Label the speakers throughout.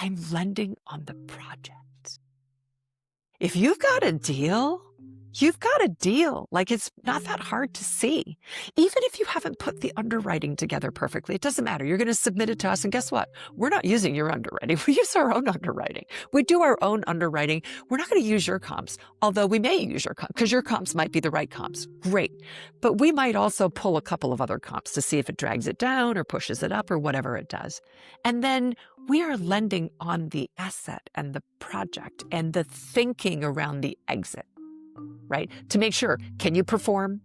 Speaker 1: I'm lending on the project. If you've got a deal, you've got a deal. Like, it's not that hard to see. Even if you haven't put the underwriting together perfectly, it doesn't matter. You're going to submit it to us. And guess what? We're not using your underwriting. We use our own underwriting. We do our own underwriting. We're not going to use your comps, although we may use your comps because your comps might be the right comps. Great. But we might also pull a couple of other comps to see if it drags it down or pushes it up or whatever it does. And then we are lending on the asset and the project and the thinking around the exit. Right? To make sure, can you perform?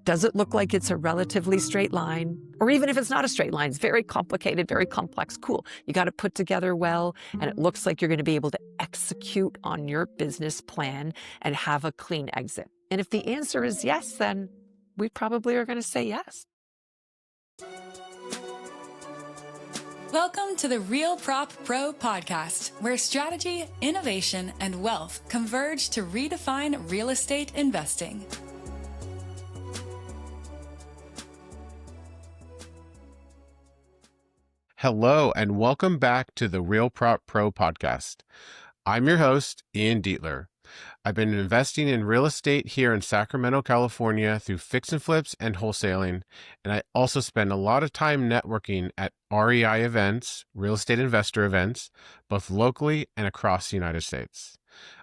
Speaker 1: Does it look like it's a relatively straight line? Or even if it's not a straight line, it's very complicated, very complex. Cool. You got to put together well, and it looks like you're going to be able to execute on your business plan and have a clean exit. And if the answer is yes, then we probably are going to say yes.
Speaker 2: Welcome to the RealPropPro podcast, where strategy, innovation, and wealth converge to redefine real estate investing.
Speaker 3: Hello, and welcome back to the RealPropPro podcast. I'm your host, Ian Dietler. I've been investing in real estate here in Sacramento, California through fix and flips and wholesaling, and I also spend a lot of time networking at REI events, real estate investor events, both locally and across the United States.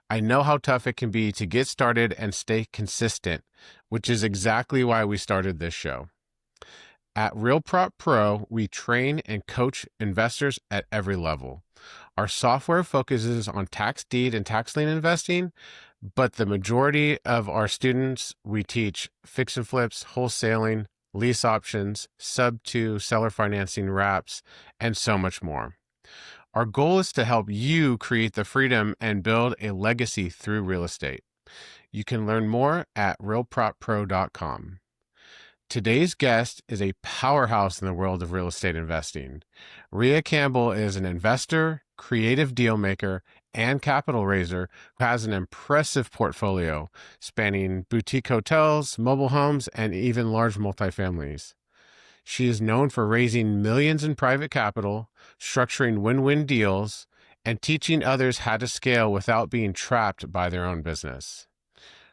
Speaker 3: I know how tough it can be to get started and stay consistent, which is exactly why we started this show. At RealPropPro, we train and coach investors at every level. Our software focuses on tax deed and tax lien investing, but the majority of our students, we teach fix and flips, wholesaling, lease options, sub-2, seller financing, wraps, and so much more. Our goal is to help you create the freedom and build a legacy through real estate. You can learn more at RealPropPro.com. Today's guest is a powerhouse in the world of real estate investing. Rhea Campbell is an investor, creative deal maker, and capital raiser who has an impressive portfolio spanning boutique hotels, mobile homes, and even large multifamilies. She is known for raising millions in private capital, structuring win-win deals, and teaching others how to scale without being trapped by their own business.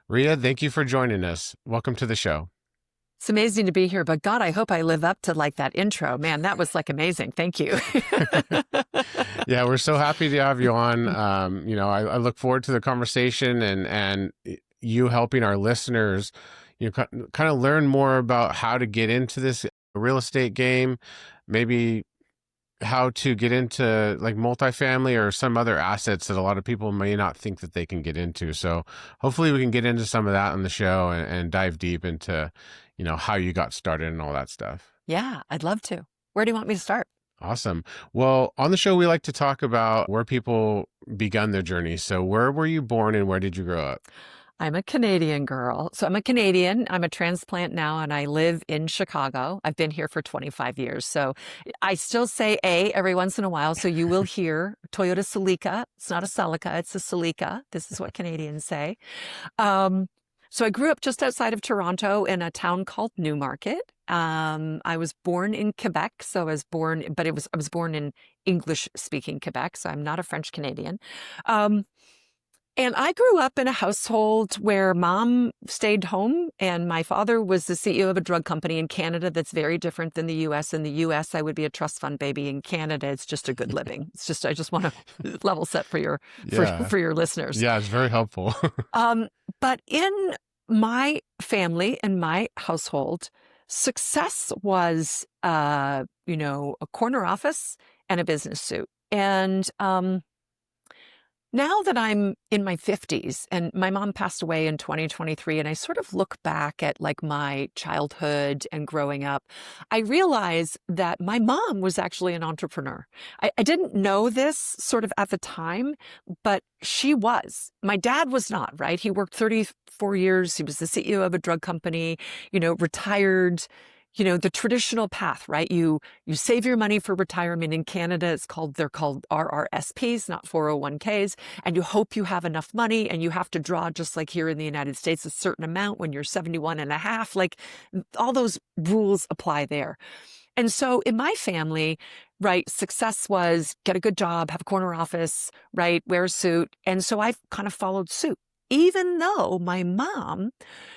Speaker 3: Rhea, thank you for joining us. Welcome to the show.
Speaker 1: It's amazing to be here, but God, I hope I live up to like that intro. Man, that was like amazing. Thank you.
Speaker 3: Yeah, we're so happy to have you on. I look forward to the conversation and you helping our listeners, kind of learn more about how to get into this real estate game, maybe how to get into like multifamily or some other assets that a lot of people may not think that they can get into. So hopefully we can get into some of that on the show and dive deep into, how you got started and all that stuff.
Speaker 1: Yeah, I'd love to. Where do you want me to start?
Speaker 3: Awesome. Well, on the show, we like to talk about where people begun their journey. So where were you born and where did you grow up?
Speaker 1: I'm a Canadian girl. So I'm a Canadian. I'm a transplant now, and I live in Chicago. I've been here for 25 years. So I still say A every once in a while. So you will hear Toyota Celica. It's not a Celica, it's a Celica. This is what Canadians say. So I grew up just outside of Toronto in a town called Newmarket. I was born in Quebec. So I was born in English-speaking Quebec. So I'm not a French Canadian. And I grew up in a household where mom stayed home and my father was the CEO of a drug company in Canada that's very different than the U.S. In the U.S., I would be a trust fund baby. In Canada, it's just a good living. I just want to level set for your listeners.
Speaker 3: Yeah, it's very helpful.
Speaker 1: But in my family and my household, success was, a corner office and a business suit. And now that I'm in my 50s and my mom passed away in 2023, and I sort of look back at like my childhood and growing up, I realize that my mom was actually an entrepreneur. I didn't know this sort of at the time, but she was. My dad was not, right? He worked 34 years. He was the CEO of a drug company, retired. The traditional path, right? You save your money for retirement. In Canada, they're called RRSPs, not 401ks. And you hope you have enough money, and you have to draw, just like here in the United States, a certain amount when you're 71 and a half. Like all those rules apply there. And so in my family, right? Success was get a good job, have a corner office, right? Wear a suit. And so I kind of followed suit, even though my mom,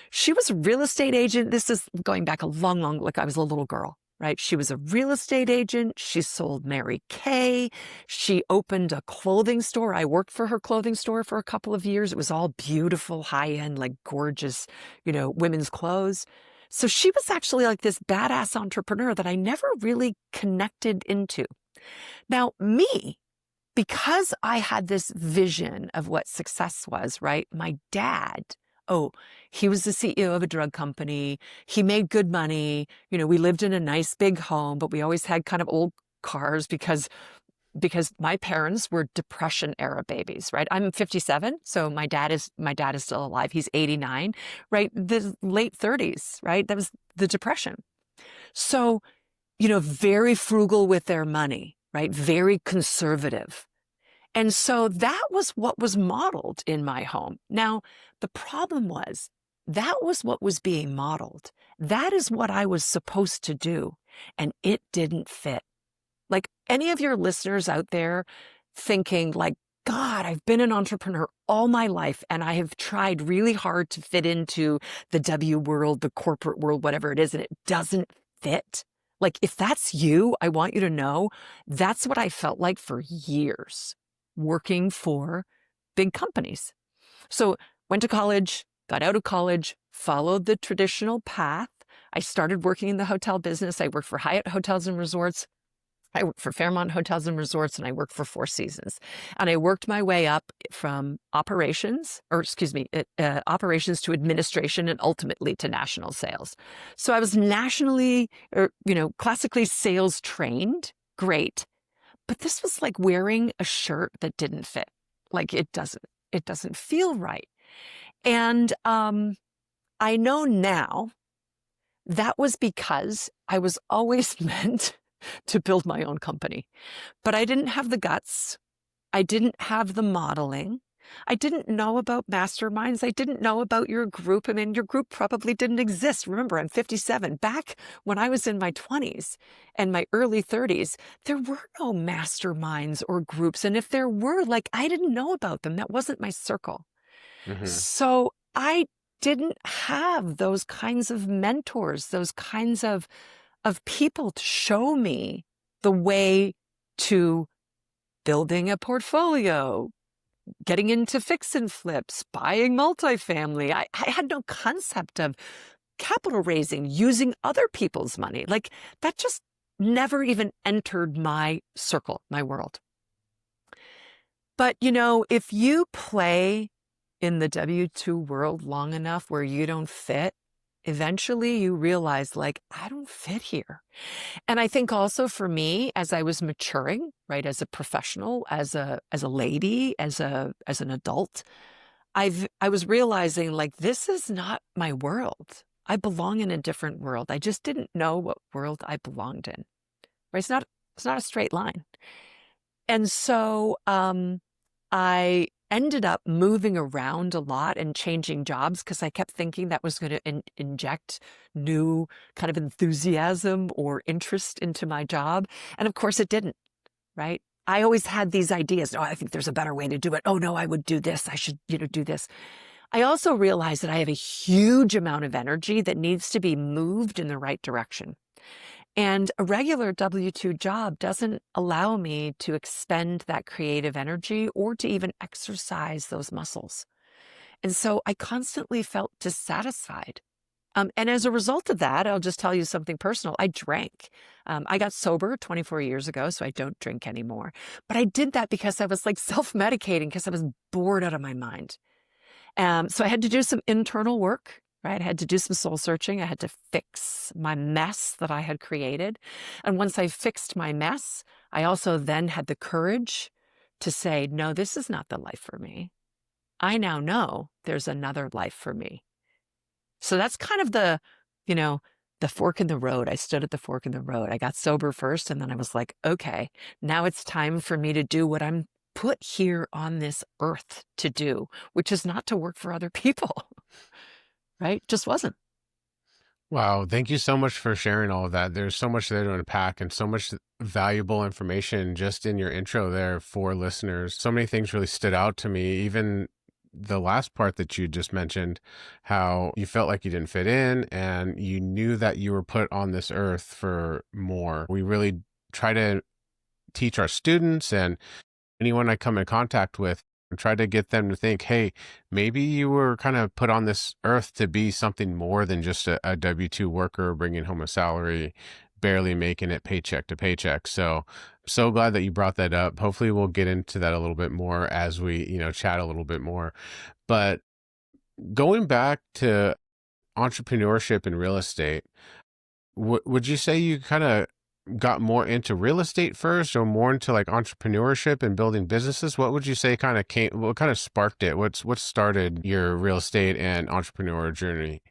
Speaker 1: she was a real estate agent. This is going back a long, like I was a little girl, right? She was a real estate agent. She sold Mary Kay. She opened a clothing store. I worked for her clothing store for a couple of years. It was all beautiful, high-end, like gorgeous, women's clothes. So she was actually like this badass entrepreneur that I never really connected into. Now, me, because I had this vision of what success was, right? My dad, he was the CEO of a drug company. He made good money. We lived in a nice big home, but we always had kind of old cars because my parents were Depression era babies, right? I'm 57, so my dad is still alive. He's 89, right? The late 30s, right? That was the Depression. So, very frugal with their money, right? Very conservative. And so that was what was modeled in my home. Now, the problem was that was what was being modeled. That is what I was supposed to do, and it didn't fit. Like any of your listeners out there thinking like, God, I've been an entrepreneur all my life and I have tried really hard to fit into the W world, the corporate world, whatever it is, and it doesn't fit. Like if that's you, I want you to know that's what I felt like for years working for big companies. So went to college, got out of college, followed the traditional path. I started working in the hotel business. I worked for Hyatt Hotels and Resorts. I worked for Fairmont Hotels and Resorts, and I worked for Four Seasons. And I worked my way up from operations to administration and ultimately to national sales. So I was nationally, classically sales trained. Great. But this was like wearing a shirt that didn't fit. Like it doesn't feel right. And I know now that was because I was always meant to build my own company. But I didn't have the guts. I didn't have the modeling. I didn't know about masterminds. I didn't know about your group. I mean, your group probably didn't exist. Remember, I'm 57. Back when I was in my 20s and my early 30s, there were no masterminds or groups. And if there were, I didn't know about them. That wasn't my circle.
Speaker 3: Mm-hmm.
Speaker 1: So I didn't have those kinds of mentors, those kinds of people to show me the way to building a portfolio, getting into fix and flips, buying multifamily. I had no concept of capital raising, using other people's money. That just never even entered my circle, my world. But, if you play in the W-2 world long enough where you don't fit, eventually you realize I don't fit here. And I think also for me, as I was maturing, right, as a professional, as a lady, as an adult, I was realizing this is not my world. I belong in a different world. I just didn't know what world I belonged in. Right? It's not a straight line. And so I ended up moving around a lot and changing jobs because I kept thinking that was going to inject new kind of enthusiasm or interest into my job. And of course it didn't, right? I always had these ideas. I think there's a better way to do it. Oh no, I would do this. I should, do this. I also realized that I have a huge amount of energy that needs to be moved in the right direction. And a regular W-2 job doesn't allow me to expend that creative energy or to even exercise those muscles. And so I constantly felt dissatisfied. And as a result of that, I'll just tell you something personal. I drank. I got sober 24 years ago, so I don't drink anymore. But I did that because I was self-medicating because I was bored out of my mind. So I had to do some internal work. Right? I had to do some soul searching. I had to fix my mess that I had created. And once I fixed my mess, I also then had the courage to say, no, this is not the life for me. I now know there's another life for me. So that's kind of the fork in the road. I stood at the fork in the road. I got sober first, and then I was like, okay, now it's time for me to do what I'm put here on this earth to do, which is not to work for other people. Right? Just wasn't.
Speaker 3: Wow, thank you so much for sharing all of that. There's so much there to unpack and so much valuable information just in your intro there for listeners. So many things really stood out to me. Even the last part that you just mentioned, how you felt like you didn't fit in and you knew that you were put on this earth for more. We really try to teach our students and anyone I come in contact with and try to get them to think, hey, maybe you were kind of put on this earth to be something more than just a W-2 worker bringing home a salary, barely making it paycheck to paycheck. So glad that you brought that up. Hopefully we'll get into that a little bit more as we, chat a little bit more. But going back to entrepreneurship in real estate, would you say you kind of got more into real estate first or more into like entrepreneurship and building businesses? What would you say what kind of sparked it? What started your real estate and entrepreneur journey?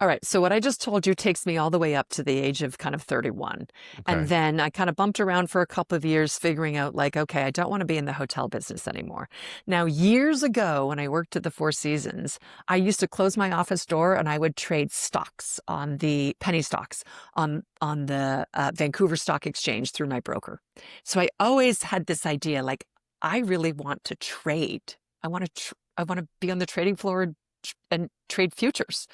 Speaker 1: All right. So what I just told you takes me all the way up to the age of kind of 31. And
Speaker 3: Okay.
Speaker 1: then I kind of bumped around for a couple of years, figuring out like, okay, I don't want to be in the hotel business anymore. Now, years ago, when I worked at the Four Seasons, I used to close my office door and I would trade stocks on the penny stocks on the Vancouver Stock Exchange through my broker. So I always had this idea, like, I really want to trade. I want to be on the trading floor and trade futures.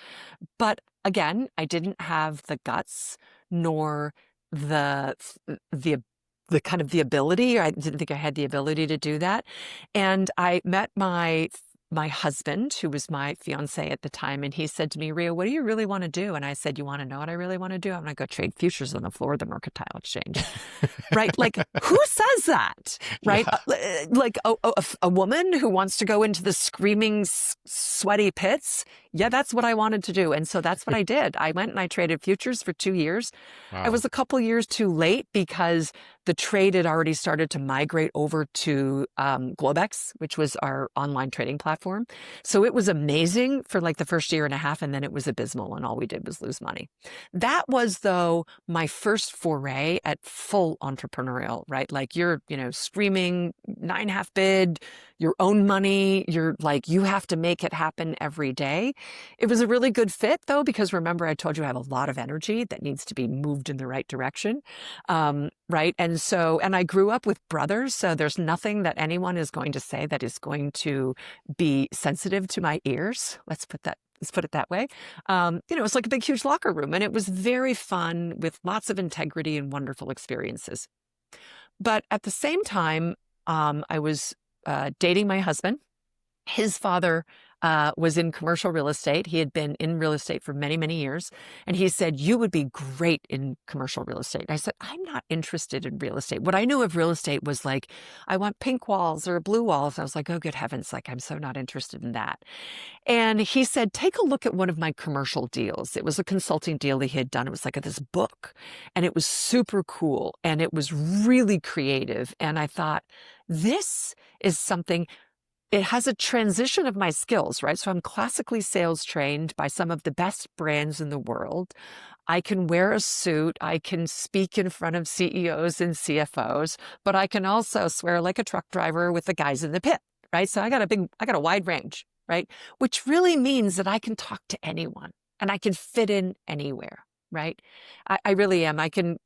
Speaker 1: But again, I didn't have the guts nor the the the kind of the ability, or I didn't think I had the ability to do that. And I met my husband, who was my fiance at the time, and he said to me, Rhea, what do you really want to do? And I said, you want to know what I really want to do? I'm going to go trade futures on the floor of the Mercantile Exchange. Right? Like, who says that? Right?
Speaker 3: Yeah.
Speaker 1: Like a woman who wants to go into the screaming, sweaty pits. Yeah, that's what I wanted to do. And so that's what I did. I went and I traded futures for 2 years. I
Speaker 3: Wow.
Speaker 1: was a couple years too late because the trade had already started to migrate over to Globex, which was our online trading platform. So it was amazing for like the first year and a half, and then it was abysmal, and all we did was lose money. That was, though, my first foray at full entrepreneurial, right? Like you're, screaming 9.5 bid, your own money. You're like, you have to make it happen every day. It was a really good fit, though, because remember, I told you I have a lot of energy that needs to be moved in the right direction. Right. And I grew up with brothers. So there's nothing that anyone is going to say that is going to be sensitive to my ears. Let's put it that way. It's like a big, huge locker room, and it was very fun with lots of integrity and wonderful experiences. But at the same time, I was dating my husband. His father was in commercial real estate. He had been in real estate for many, many years. And he said, you would be great in commercial real estate. And I said, I'm not interested in real estate. What I knew of real estate was like, I want pink walls or blue walls. I was like, oh, good heavens, like, I'm so not interested in that. And he said, take a look at one of my commercial deals. It was a consulting deal he had done. It was like this book, and it was super cool, and it was really creative. And I thought, this is something. It has a transition of my skills, right? So I'm classically sales trained by some of the best brands in the world. I can wear a suit. I can speak in front of CEOs and CFOs, but I can also swear like a truck driver with the guys in the pit, right? So I got a wide range, right? Which really means that I can talk to anyone and I can fit in anywhere, right? I really am. I can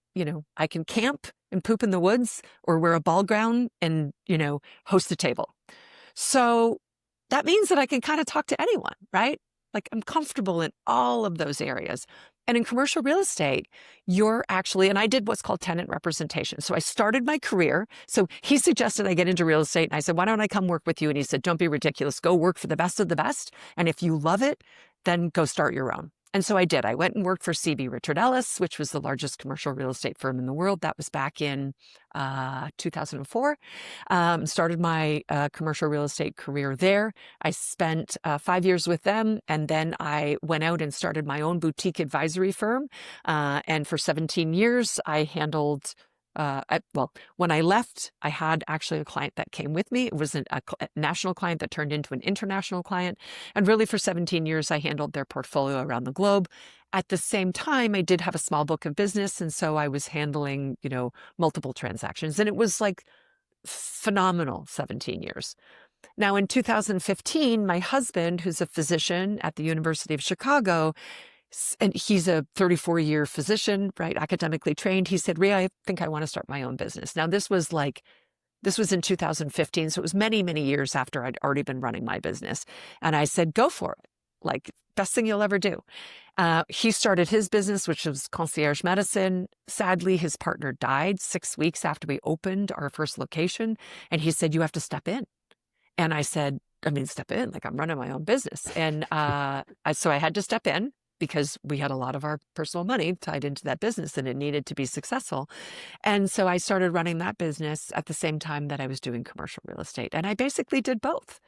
Speaker 1: camp and poop in the woods, or wear a ball gown and, host a table. So that means that I can kind of talk to anyone, right? Like, I'm comfortable in all of those areas. And in commercial real estate, and I did what's called tenant representation. So I started my career. So he suggested I get into real estate. And I said, why don't I come work with you? And he said, don't be ridiculous. Go work for the best of the best. And if you love it, then go start your own. And so I did. I went and worked for CB Richard Ellis, which was the largest commercial real estate firm in the world. That was back in 2004. Started my commercial real estate career there. I spent 5 years with them, and then I went out and started my own boutique advisory firm. And for 17 years, I handled when I left, I had actually a client that came with me. It was a national client that turned into an international client. And really for 17 years, I handled their portfolio around the globe. At the same time, I did have a small book of business. And so I was handling, multiple transactions. And it was like phenomenal 17 years. Now, in 2015, my husband, who's a physician at the University of Chicago, And he's a 34-year physician, right? Academically trained. He said, Rhea, I think I want to start my own business. Now, this was in 2015. So it was many, many years after I'd already been running my business. And I said, go for it. Like, best thing you'll ever do. He started his business, which was concierge medicine. Sadly, his partner died 6 weeks after we opened our first location. And he said, you have to step in. And I said, step in, like I'm running my own business. And so I had to step in because we had a lot of our personal money tied into that business and it needed to be successful. And so I started running that business at the same time that I was doing commercial real estate. And I basically did both.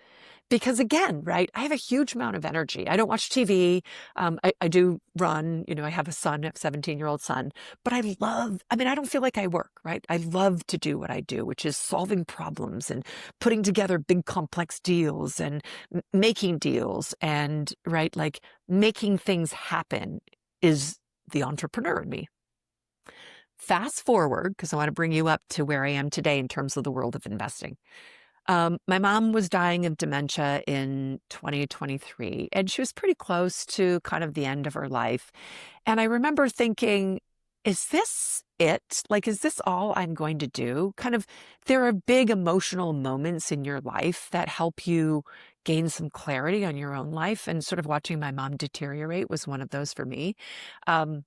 Speaker 1: Because again, right, I have a huge amount of energy. I don't watch TV. I do run, I have a 17-year-old son, but I don't feel like I work, right? I love to do what I do, which is solving problems and putting together big complex deals and making deals and, right, like making things happen is the entrepreneur in me. Fast forward, because I want to bring you up to where I am today in terms of the world of investing. My mom was dying of dementia in 2023, and she was pretty close to kind of the end of her life. And I remember thinking, is this it? Like, is this all I'm going to do? Kind of, there are big emotional moments in your life that help you gain some clarity on your own life. And sort of watching my mom deteriorate was one of those for me. In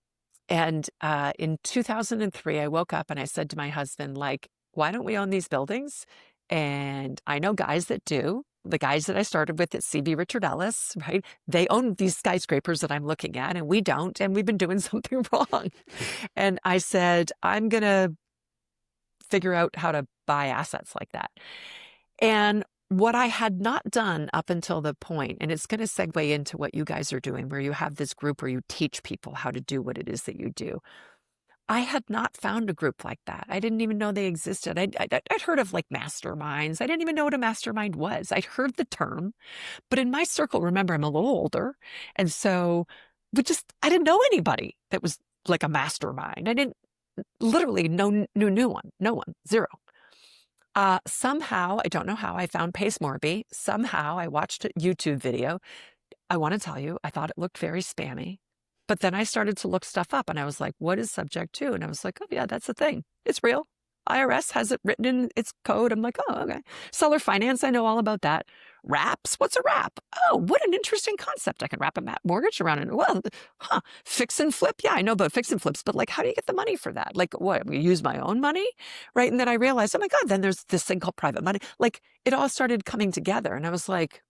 Speaker 1: 2003, I woke up and I said to my husband, like, why don't we own these buildings? And I know guys that do. The guys that I started with at CB Richard Ellis, right? They own these skyscrapers that I'm looking at, and we don't, and we've been doing something wrong. And I said, I'm going to figure out how to buy assets like that. And what I had not done up until the point, and it's going to segue into what you guys are doing, where you have this group where you teach people how to do what it is that you do. I had not found a group like that. I didn't even know they existed. I'd heard of like masterminds. I didn't even know what a mastermind was. I'd heard the term, but in my circle, remember, I'm a little older. And so I didn't know anybody that was like a mastermind. I didn't literally knew no one, zero. Somehow, I don't know how, I found Pace Morby. Somehow I watched a YouTube video. I want to tell you, I thought it looked very spammy. But then I started to look stuff up and I was like, what is subject to? And I was like, oh yeah, that's the thing. It's real. IRS has it written in its code. I'm like, oh, okay. Seller finance, I know all about that. Wraps, what's a wrap? Oh, what an interesting concept. I can wrap a mortgage around it. Well, fix and flip. Yeah, I know about fix and flips, but like, how do you get the money for that? Like, what, we use my own money? Right. And then I realized, oh my God, then there's this thing called private money. Like, it all started coming together. And I was like,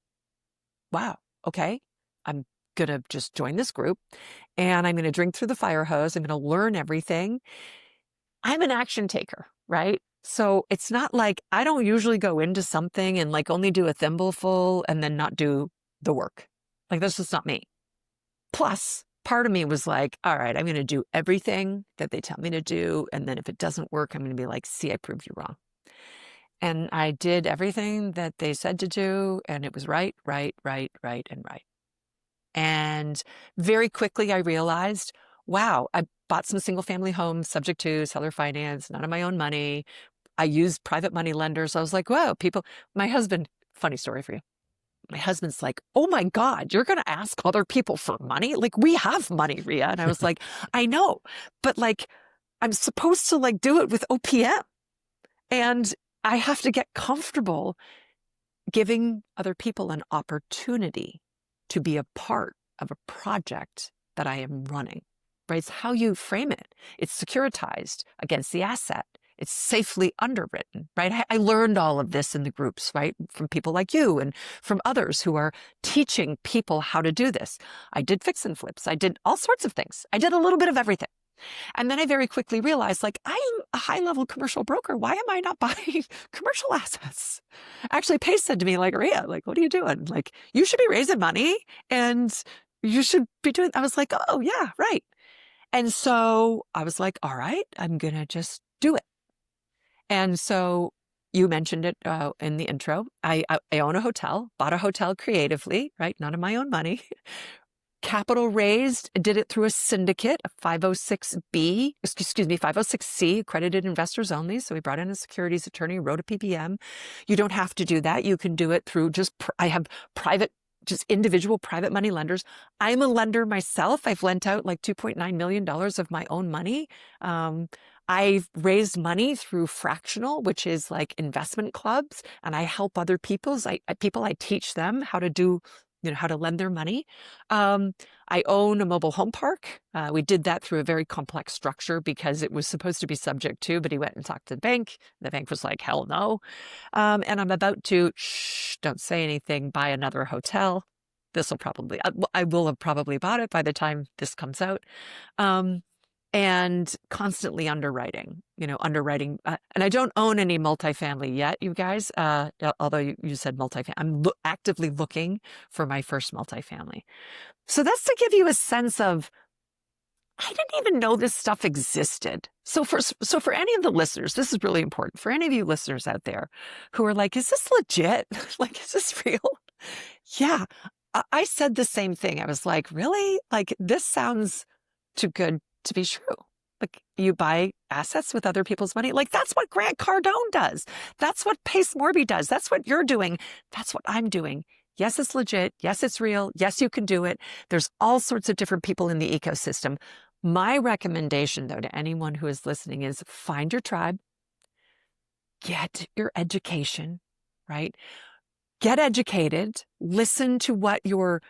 Speaker 1: wow, okay, I'm going to just join this group and I'm going to drink through the fire hose. I'm going to learn everything. I'm an action taker, right? So it's not like I don't usually go into something and like only do a thimbleful and then not do the work. Like, that's just not me. Plus, part of me was like, all right, I'm going to do everything that they tell me to do. And then if it doesn't work, I'm going to be like, see, I proved you wrong. And I did everything that they said to do. And it was right. And very quickly I realized, wow, I bought some single family homes subject to seller finance, not of my own money. I used private money lenders. I was like, wow, my husband, funny story for you. My husband's like, oh my God, you're going to ask other people for money? Like, we have money, Rhea. And I was like, I know, but like, I'm supposed to like do it with OPM. And I have to get comfortable giving other people an opportunity to be a part of a project that I am running, right? It's how you frame it. It's securitized against the asset. It's safely underwritten, right? I learned all of this in the groups, right? From people like you and from others who are teaching people how to do this. I did fix and flips. I did all sorts of things. I did a little bit of everything. And then I very quickly realized, like, I'm a high-level commercial broker. Why am I not buying commercial assets? Actually, Pace said to me, like, Rhea, like, what are you doing? Like, you should be raising money and you should be doing, I was like, oh yeah, right. And so I was like, all right, I'm going to just do it. And so you mentioned it in the intro. I own a hotel, bought a hotel creatively, right? Not of my own money. Capital raised, did it through a syndicate, a 506C, accredited investors only. So we brought in a securities attorney, wrote a PPM. You don't have to do that. You can do it through I have private just individual private money lenders. I'm a lender myself. I've lent out like $2.9 million of my own money. I've raised money through fractional, which is like investment clubs, and I help other people. I teach them how to do, how to lend their money. I own a mobile home park. We did that through a very complex structure because it was supposed to be subject to, but he went and talked to the bank. The bank was like, hell no. And I'm about to, don't say anything, buy another hotel. I will have probably bought it by the time this comes out. And constantly underwriting, and I don't own any multifamily yet, you guys, although you said multifamily. I'm actively looking for my first multifamily. So that's to give you a sense of, I didn't even know this stuff existed. So for any of the listeners, this is really important. For any of you listeners out there who are like, is this legit? Like, is this real? Yeah, I said the same thing. I was like, really? Like, this sounds too good to be true. Like, you buy assets with other people's money. Like, that's what Grant Cardone does. That's what Pace Morby does. That's what you're doing. That's what I'm doing. Yes, it's legit. Yes, it's real. Yes, you can do it. There's all sorts of different people in the ecosystem. My recommendation, though, to anyone who is listening is find your tribe, get your education, right? Get educated, listen to what your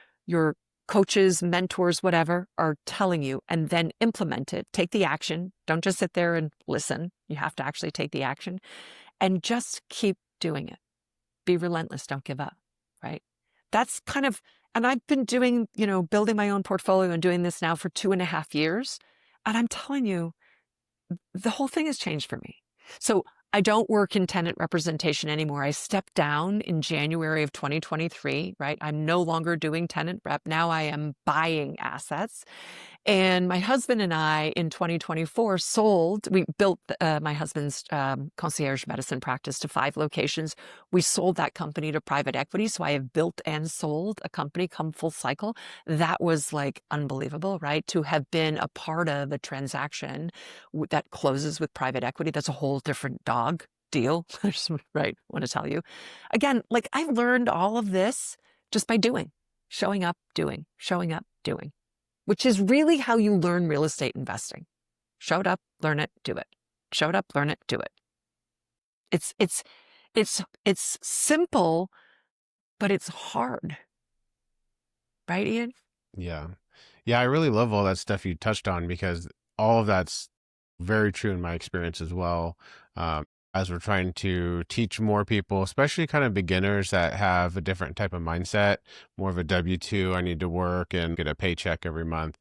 Speaker 1: coaches, mentors, whatever are telling you, and then implement it. Take the action. Don't just sit there and listen. You have to actually take the action and just keep doing it. Be relentless. Don't give up, right? That's kind of, and I've been doing, building my own portfolio and doing this now for 2.5 years. And I'm telling you, the whole thing has changed for me. So I don't work in tenant representation anymore. I stepped down in January of 2023, right? I'm no longer doing tenant rep. Now I am buying assets. And my husband and I in 2024 we built my husband's concierge medicine practice to 5 locations. We sold that company to private equity. So I have built and sold a company come full cycle. That was like unbelievable, right? To have been a part of a transaction that closes with private equity. That's a whole different dog deal. Right. Want to tell you again, like, I've learned all of this just by doing, showing up, doing, which is really how you learn real estate investing. Showed up, learn it, do it. Showed up, learn it, do it. It's simple, but it's hard. Right, Ian?
Speaker 3: Yeah. Yeah, I really love all that stuff you touched on, because all of that's very true in my experience as well. As we're trying to teach more people, especially kind of beginners that have a different type of mindset, more of a W-2, I need to work and get a paycheck every month.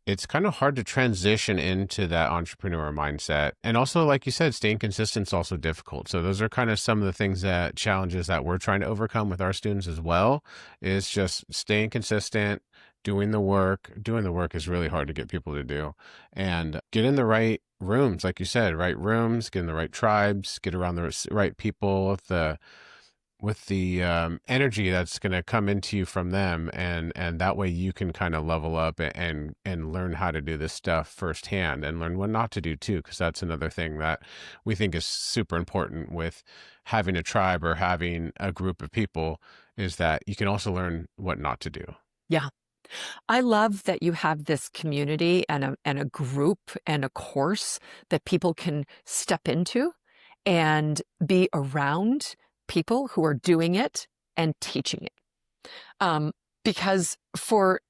Speaker 3: It's kind of hard to transition into that entrepreneur mindset. And also, like you said, staying consistent is also difficult. So those are kind of some of the challenges that we're trying to overcome with our students as well, is just staying consistent, doing the work. Doing the work is really hard to get people to do, and get in the right rooms, like you said, right rooms, get in the right tribes, get around the right people with the energy that's going to come into you from them, and that way you can kind of level up and learn how to do this stuff firsthand, and learn what not to do too, because that's another thing that we think is super important with having a tribe or having a group of people, is that you can also learn what not to do.
Speaker 1: Yeah. I love that you have this community and a group and a course that people can step into and be around people who are doing it and teaching it. Because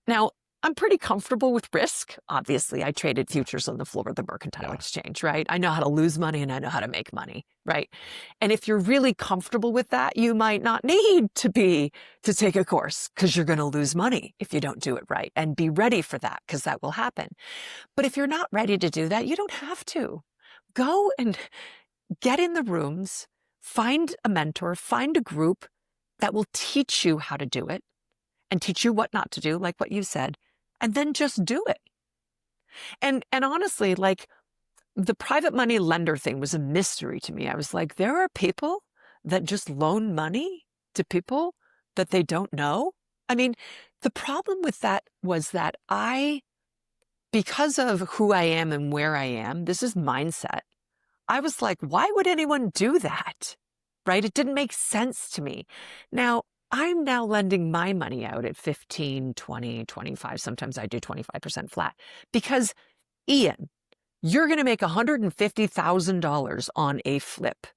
Speaker 1: now I'm pretty comfortable with risk. Obviously, I traded futures on the floor of the mercantile exchange, right? I know how to lose money and I know how to make money, right? And if you're really comfortable with that, you might not need to take a course, because you're going to lose money if you don't do it right, and be ready for that, because that will happen. But if you're not ready to do that, you don't have to. Go and get in the rooms, find a mentor, find a group that will teach you how to do it and teach you what not to do, like what you said, and then just do it. And honestly, like, the private money lender thing was a mystery to me. I was like, there are people that just loan money to people that they don't know. I mean, the problem with that was that because of who I am and where I am, this is mindset. I was like, why would anyone do that? Right? It didn't make sense to me. Now, I'm now lending my money out at 15, 20, 25. Sometimes I do 25% flat because, Ian, you're going to make $150,000 on a flip.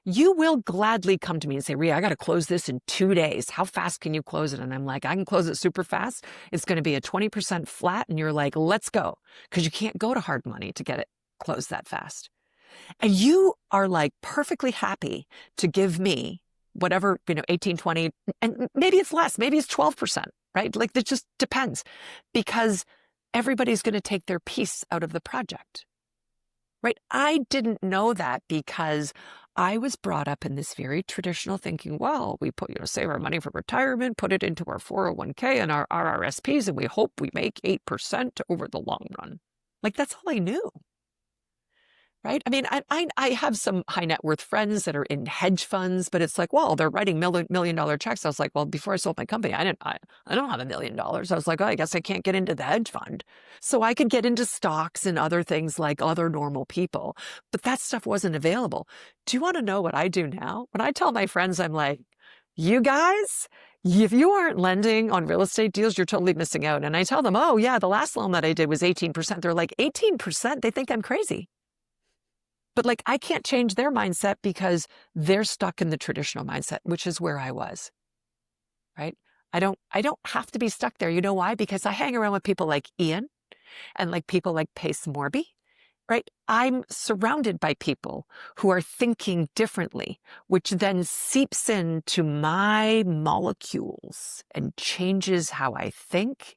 Speaker 1: You will gladly come to me and say, Rhea, I got to close this in 2 days. How fast can you close it? And I'm like, I can close it super fast. It's going to be a 20% flat. And you're like, let's go. Because you can't go to hard money to get it closed that fast. And you are like perfectly happy to give me whatever, 18, 20, and maybe it's less, maybe it's 12%, right? Like it just depends because everybody's going to take their piece out of the project, right? I didn't know that because I was brought up in this very traditional thinking, well, we put, save our money for retirement, put it into our 401k and our RRSPs, and we hope we make 8% over the long run. Like that's all I knew. Right? I mean, I have some high net worth friends that are in hedge funds, but it's like, well, they're writing million dollar checks. I was like, well, before I sold my company, I don't have $1 million. I was like, oh, I guess I can't get into the hedge fund. So I could get into stocks and other things like other normal people, but that stuff wasn't available. Do you want to know what I do now? When I tell my friends, I'm like, you guys, if you aren't lending on real estate deals, you're totally missing out. And I tell them, oh yeah, the last loan that I did was 18%. They're like, 18%? They think I'm crazy. But like, I can't change their mindset because they're stuck in the traditional mindset, which is where I was, right? I don't have to be stuck there. You know why? Because I hang around with people like Ian and like people like Pace Morby, right? I'm surrounded by people who are thinking differently, which then seeps into my molecules and changes how I think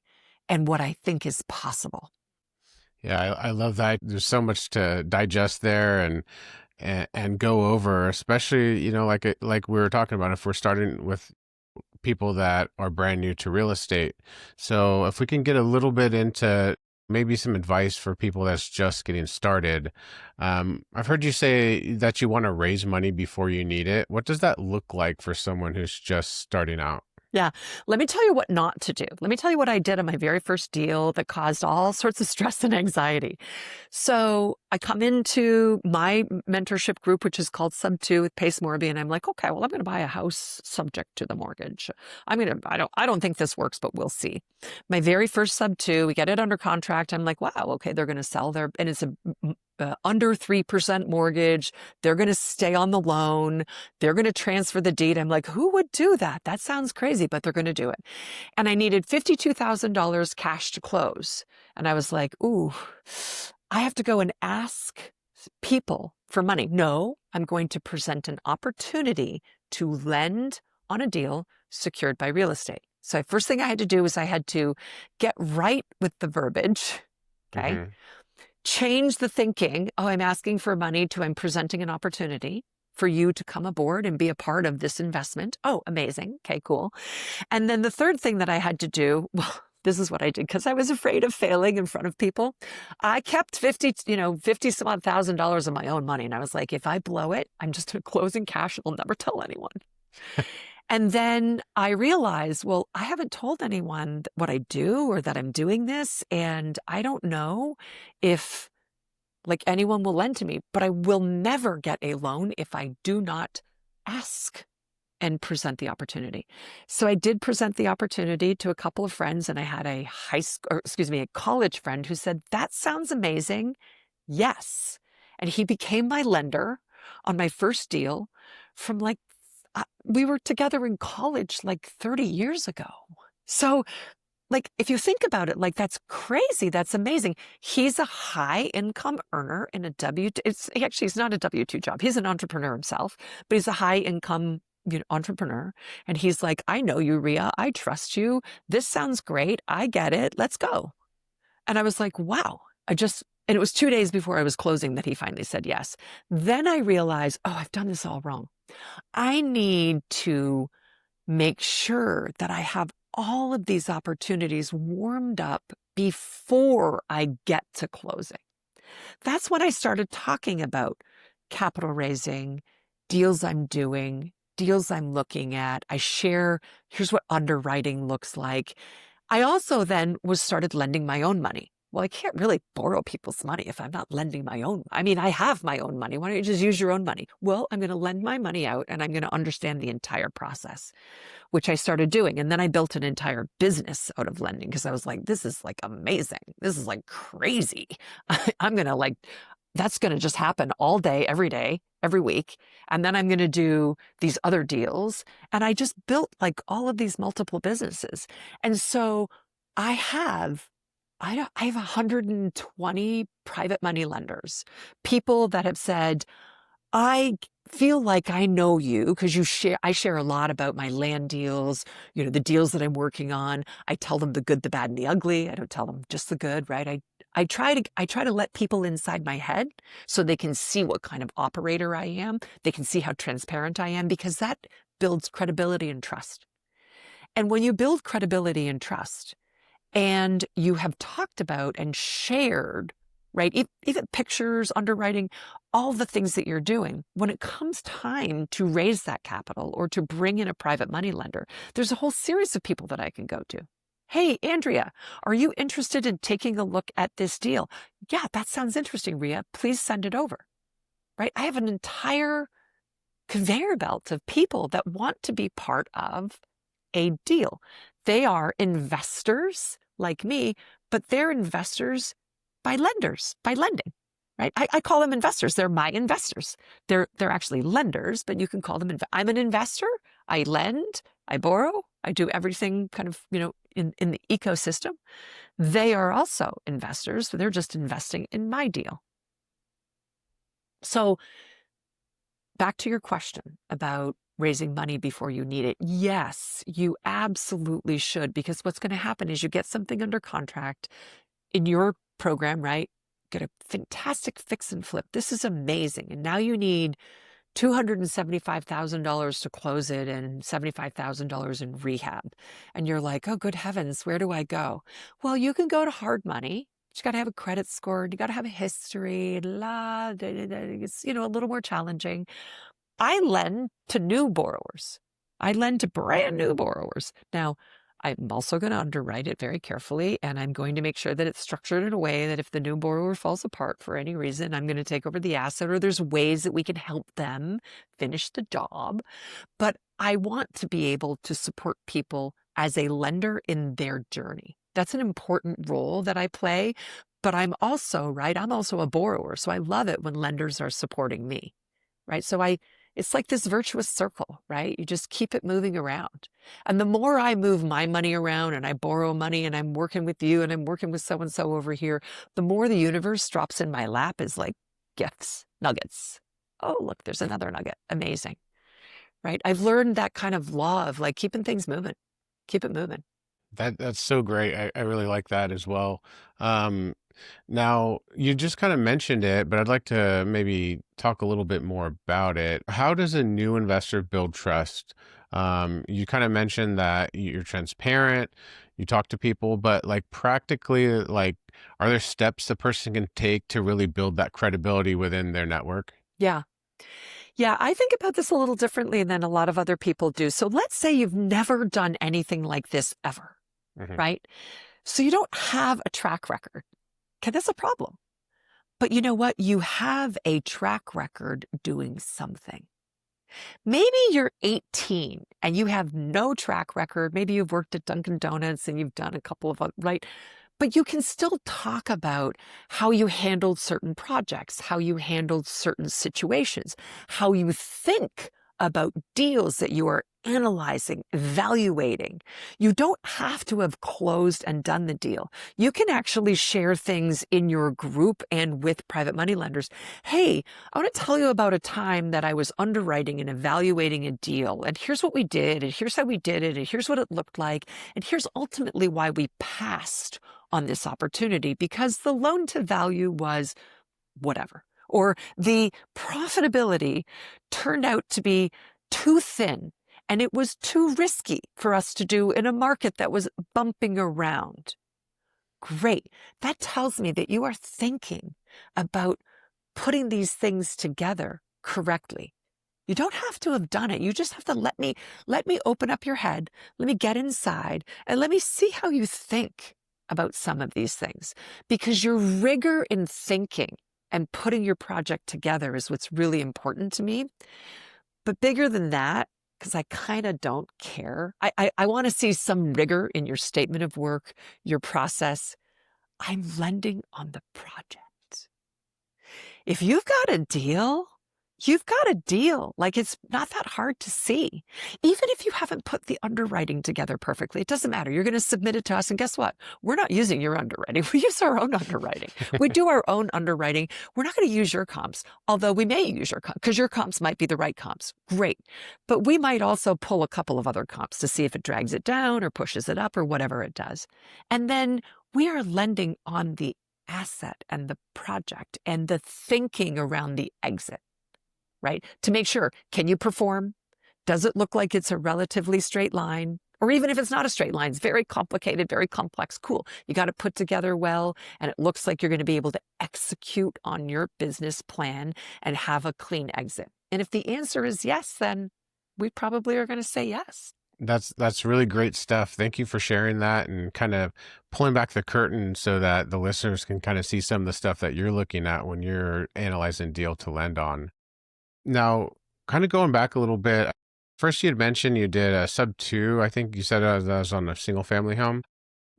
Speaker 1: and what I think is possible.
Speaker 3: Yeah, I love that. There's so much to digest there and go over, especially, like we were talking about, if we're starting with people that are brand new to real estate. So if we can get a little bit into maybe some advice for people that's just getting started. I've heard you say that you want to raise money before you need it. What does that look like for someone who's just starting out?
Speaker 1: Yeah. Let me tell you what not to do. Let me tell you what I did on my very first deal that caused all sorts of stress and anxiety. So I come into my mentorship group, which is called Sub 2 with Pace Morby, and I'm like, okay, well, I'm going to buy a house subject to the mortgage. I don't think this works, but we'll see. My very first Sub 2, we get it under contract. I'm like, wow, okay, they're going to sell and it's a under 3% mortgage. They're going to stay on the loan. They're going to transfer the deed. I'm like, who would do that? That sounds crazy, but they're going to do it. And I needed $52,000 cash to close. And I was like, ooh, I have to go and ask people for money. No, I'm going to present an opportunity to lend on a deal secured by real estate. So first thing I had to do was I had to get right with the verbiage. Okay. Mm-hmm. Change the thinking, oh, I'm asking for money, to I'm presenting an opportunity for you to come aboard and be a part of this investment. Oh, amazing. Okay, cool. And then the third thing that I had to do, well, this is what I did because I was afraid of failing in front of people. I kept $50 some odd $1,000 of my own money. And I was like, if I blow it, I'm just going to close in cash and I'll never tell anyone. And then I realized, well, I haven't told anyone what I do or that I'm doing this. And I don't know if like anyone will lend to me, but I will never get a loan if I do not ask and present the opportunity. So I did present the opportunity to a couple of friends, and I had a a college friend who said, that sounds amazing. Yes. And he became my lender on my first deal from like, we were together in college like 30 years ago. So like, if you think about it, like that's crazy. That's amazing. He's a high income earner in a he's not a W-2 job. He's an entrepreneur himself, but he's a high income entrepreneur. And he's like, I know you, Rhea. I trust you. This sounds great. I get it. Let's go. And I was like, wow. And it was 2 days before I was closing that he finally said yes. Then I realized, oh, I've done this all wrong. I need to make sure that I have all of these opportunities warmed up before I get to closing. That's when I started talking about capital raising, deals I'm doing, deals I'm looking at. I share, here's what underwriting looks like. I also then started lending my own money. well, I can't really borrow people's money if I'm not lending my own. I mean, I have my own money. Why don't you just use your own money? Well, I'm going to lend my money out and I'm going to understand the entire process, which I started doing. And then I built an entire business out of lending because I was like, this is like amazing. This is like crazy. I'm going to like, that's going to just happen all day, every week. And then I'm going to do these other deals. And I just built like all of these multiple businesses. And so I have 120 private money lenders, people that have said, I feel like I know you because I share a lot about my land deals, the deals that I'm working on. I tell them the good, the bad, and the ugly. I don't tell them just the good, right? I try to let people inside my head so they can see what kind of operator I am. They can see how transparent I am because that builds credibility and trust. And when you build credibility and trust, and you have talked about and shared, right? Even pictures, underwriting, all the things that you're doing. When it comes time to raise that capital or to bring in a private money lender, there's a whole series of people that I can go to. Hey, Andrea, are you interested in taking a look at this deal? Yeah, that sounds interesting, Rhea. Please send it over, right? I have an entire conveyor belt of people that want to be part of a deal. They are investors like me, but they're investors by lending, right? I call them investors. They're my investors. They're actually lenders, but you can call them, I'm an investor. I lend, I borrow, I do everything kind of, in the ecosystem. They are also investors, but they're just investing in my deal. So back to your question about raising money before you need it. Yes, you absolutely should, because what's going to happen is you get something under contract in your program, right? Get a fantastic fix and flip. This is amazing. And now you need $275,000 to close it and $75,000 in rehab. And you're like, oh, good heavens, where do I go? Well, you can go to hard money. You got to have a credit score. You got to have a history. It's, a little more challenging. I lend to new borrowers. I lend to brand new borrowers. Now, I'm also going to underwrite it very carefully, and I'm going to make sure that it's structured in a way that if the new borrower falls apart for any reason, I'm going to take over the asset, or there's ways that we can help them finish the job. But I want to be able to support people as a lender in their journey. That's an important role that I play. But I'm also a borrower. So I love it when lenders are supporting me, right? So it's like this virtuous circle, right? You just keep it moving around. And the more I move my money around and I borrow money and I'm working with you and I'm working with so-and-so over here, the more the universe drops in my lap is like gifts, nuggets. Oh, look, there's another nugget. Amazing, right? I've learned that kind of law of like keeping things moving. Keep it moving.
Speaker 3: That's so great. I really like that as well. Now, you just kind of mentioned it, but I'd like to maybe talk a little bit more about it. How does a new investor build trust? You kind of mentioned that you're transparent, you talk to people, but like practically, like, are there steps the person can take to really build that credibility within their network?
Speaker 1: Yeah. Yeah, I think about this a little differently than a lot of other people do. So let's say you've never done anything like this ever, right? So you don't have a track record. Okay, that's a problem. But you know what? You have a track record doing something. Maybe you're 18 and you have no track record. Maybe you've worked at Dunkin' Donuts and you've done a couple of, right? But you can still talk about how you handled certain projects, how you handled certain situations, how you think about deals that you are analyzing, evaluating. You don't have to have closed and done the deal. You can actually share things in your group and with private money lenders. Hey, I want to tell you about a time that I was underwriting and evaluating a deal. And here's what we did. And here's how we did it. And here's what it looked like. And here's ultimately why we passed on this opportunity, because the loan to value was whatever, or the profitability turned out to be too thin and it was too risky for us to do in a market that was bumping around. Great. That tells me that you are thinking about putting these things together correctly. You don't have to have done it. You just have to let me open up your head. Let me get inside and let me see how you think. about some of these things, because your rigor in thinking and putting your project together is what's really important to me. But bigger than that, because I kind of don't care. I want to see some rigor in your statement of work, your process. I'm lending on the project. If you've got a deal, you've got a deal. Like, it's not that hard to see. Even if you haven't put the underwriting together perfectly, it doesn't matter. You're going to submit it to us. And guess what? We're not using your underwriting. We use our own underwriting. We do our own underwriting. We're not going to use your comps, although we may use your comps because your comps might be the right comps. Great. But we might also pull a couple of other comps to see if it drags it down or pushes it up or whatever it does. And then we are lending on the asset and the project and the thinking around the exit. Right? To make sure, can you perform? Does it look like it's a relatively straight line? Or even if it's not a straight line, it's very complicated, very complex. Cool. You got to put together well, and it looks like you're going to be able to execute on your business plan and have a clean exit. And if the answer is yes, then we probably are going to say yes.
Speaker 3: That's really great stuff. Thank you for sharing that and kind of pulling back the curtain so that the listeners can kind of see some of the stuff that you're looking at when you're analyzing deal to lend on. Now, kind of going back a little bit, first you had mentioned you did a sub 2. I think you said that was on a single family home.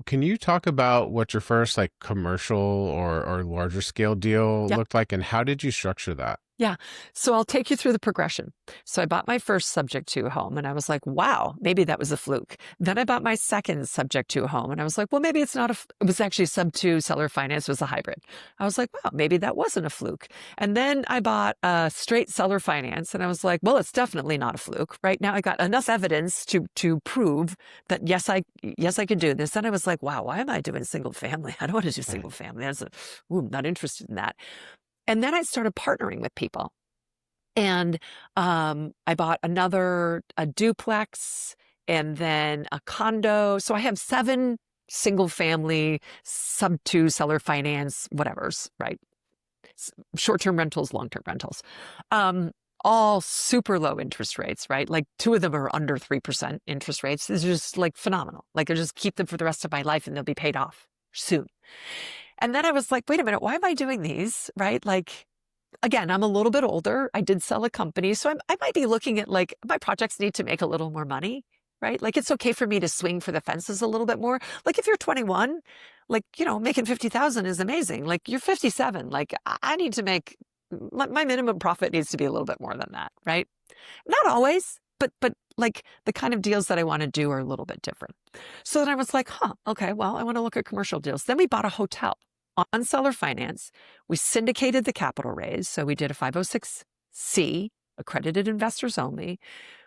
Speaker 3: Can you talk about what your first like commercial or larger scale deal looked like, and how did you structure that?
Speaker 1: Yeah. So I'll take you through the progression. So I bought my first subject to home and I was like, wow, maybe that was a fluke. Then I bought my second subject to home and I was like, well, maybe it's not it was actually sub 2 seller finance, was a hybrid. I was like, wow, maybe that wasn't a fluke. And then I bought a straight seller finance and I was like, well, it's definitely not a fluke. Right now I got enough evidence to prove that yes, I can do this. Then I was like, wow, why am I doing single family? I don't want to do single family. I'm not interested in that. And then I started partnering with people. And I bought a duplex and then a condo. So I have 7 single family, sub 2 seller finance, whatever's, right? Short-term rentals, long-term rentals. All super low interest rates, right? Like 2 of them are under 3% interest rates. It's just like phenomenal. Like I just keep them for the rest of my life and they'll be paid off soon. And then I was like, wait a minute, why am I doing these, right? Like, again, I'm a little bit older. I did sell a company. So I might be looking at like, my projects need to make a little more money, right? Like, it's okay for me to swing for the fences a little bit more. Like, if you're 21, like, making 50,000 is amazing. Like, you're 57. Like, I need to make, my minimum profit needs to be a little bit more than that, right? Not always, but like the kind of deals that I want to do are a little bit different. So then I was like, okay, well, I want to look at commercial deals. Then we bought a hotel on seller finance. We syndicated the capital raise. So we did a 506C, accredited investors only.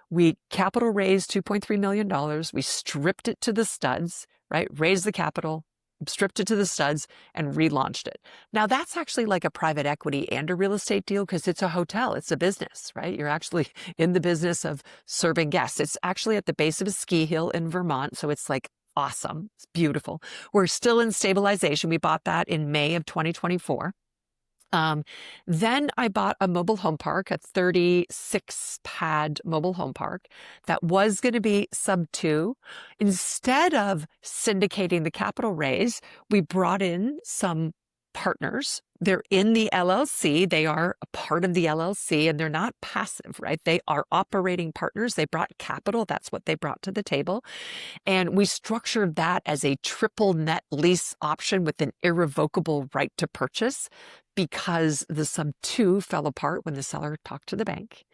Speaker 1: We capital raised $2.3 million. We stripped it to the studs, right? Raised the capital, stripped it to the studs, and relaunched it. Now that's actually like a private equity and a real estate deal because it's a hotel. It's a business, right? You're actually in the business of serving guests. It's actually at the base of a ski hill in Vermont. So it's like awesome. It's beautiful. We're still in stabilization. We bought that in May of 2024. Then I bought a mobile home park, a 36 pad mobile home park that was going to be sub 2. Instead of syndicating the capital raise, we brought in some partners. They're in the LLC. They are a part of the LLC and they're not passive, right? They are operating partners. They brought capital. That's what they brought to the table. And we structured that as a triple net lease option with an irrevocable right to purchase because the sub 2 fell apart when the seller talked to the bank.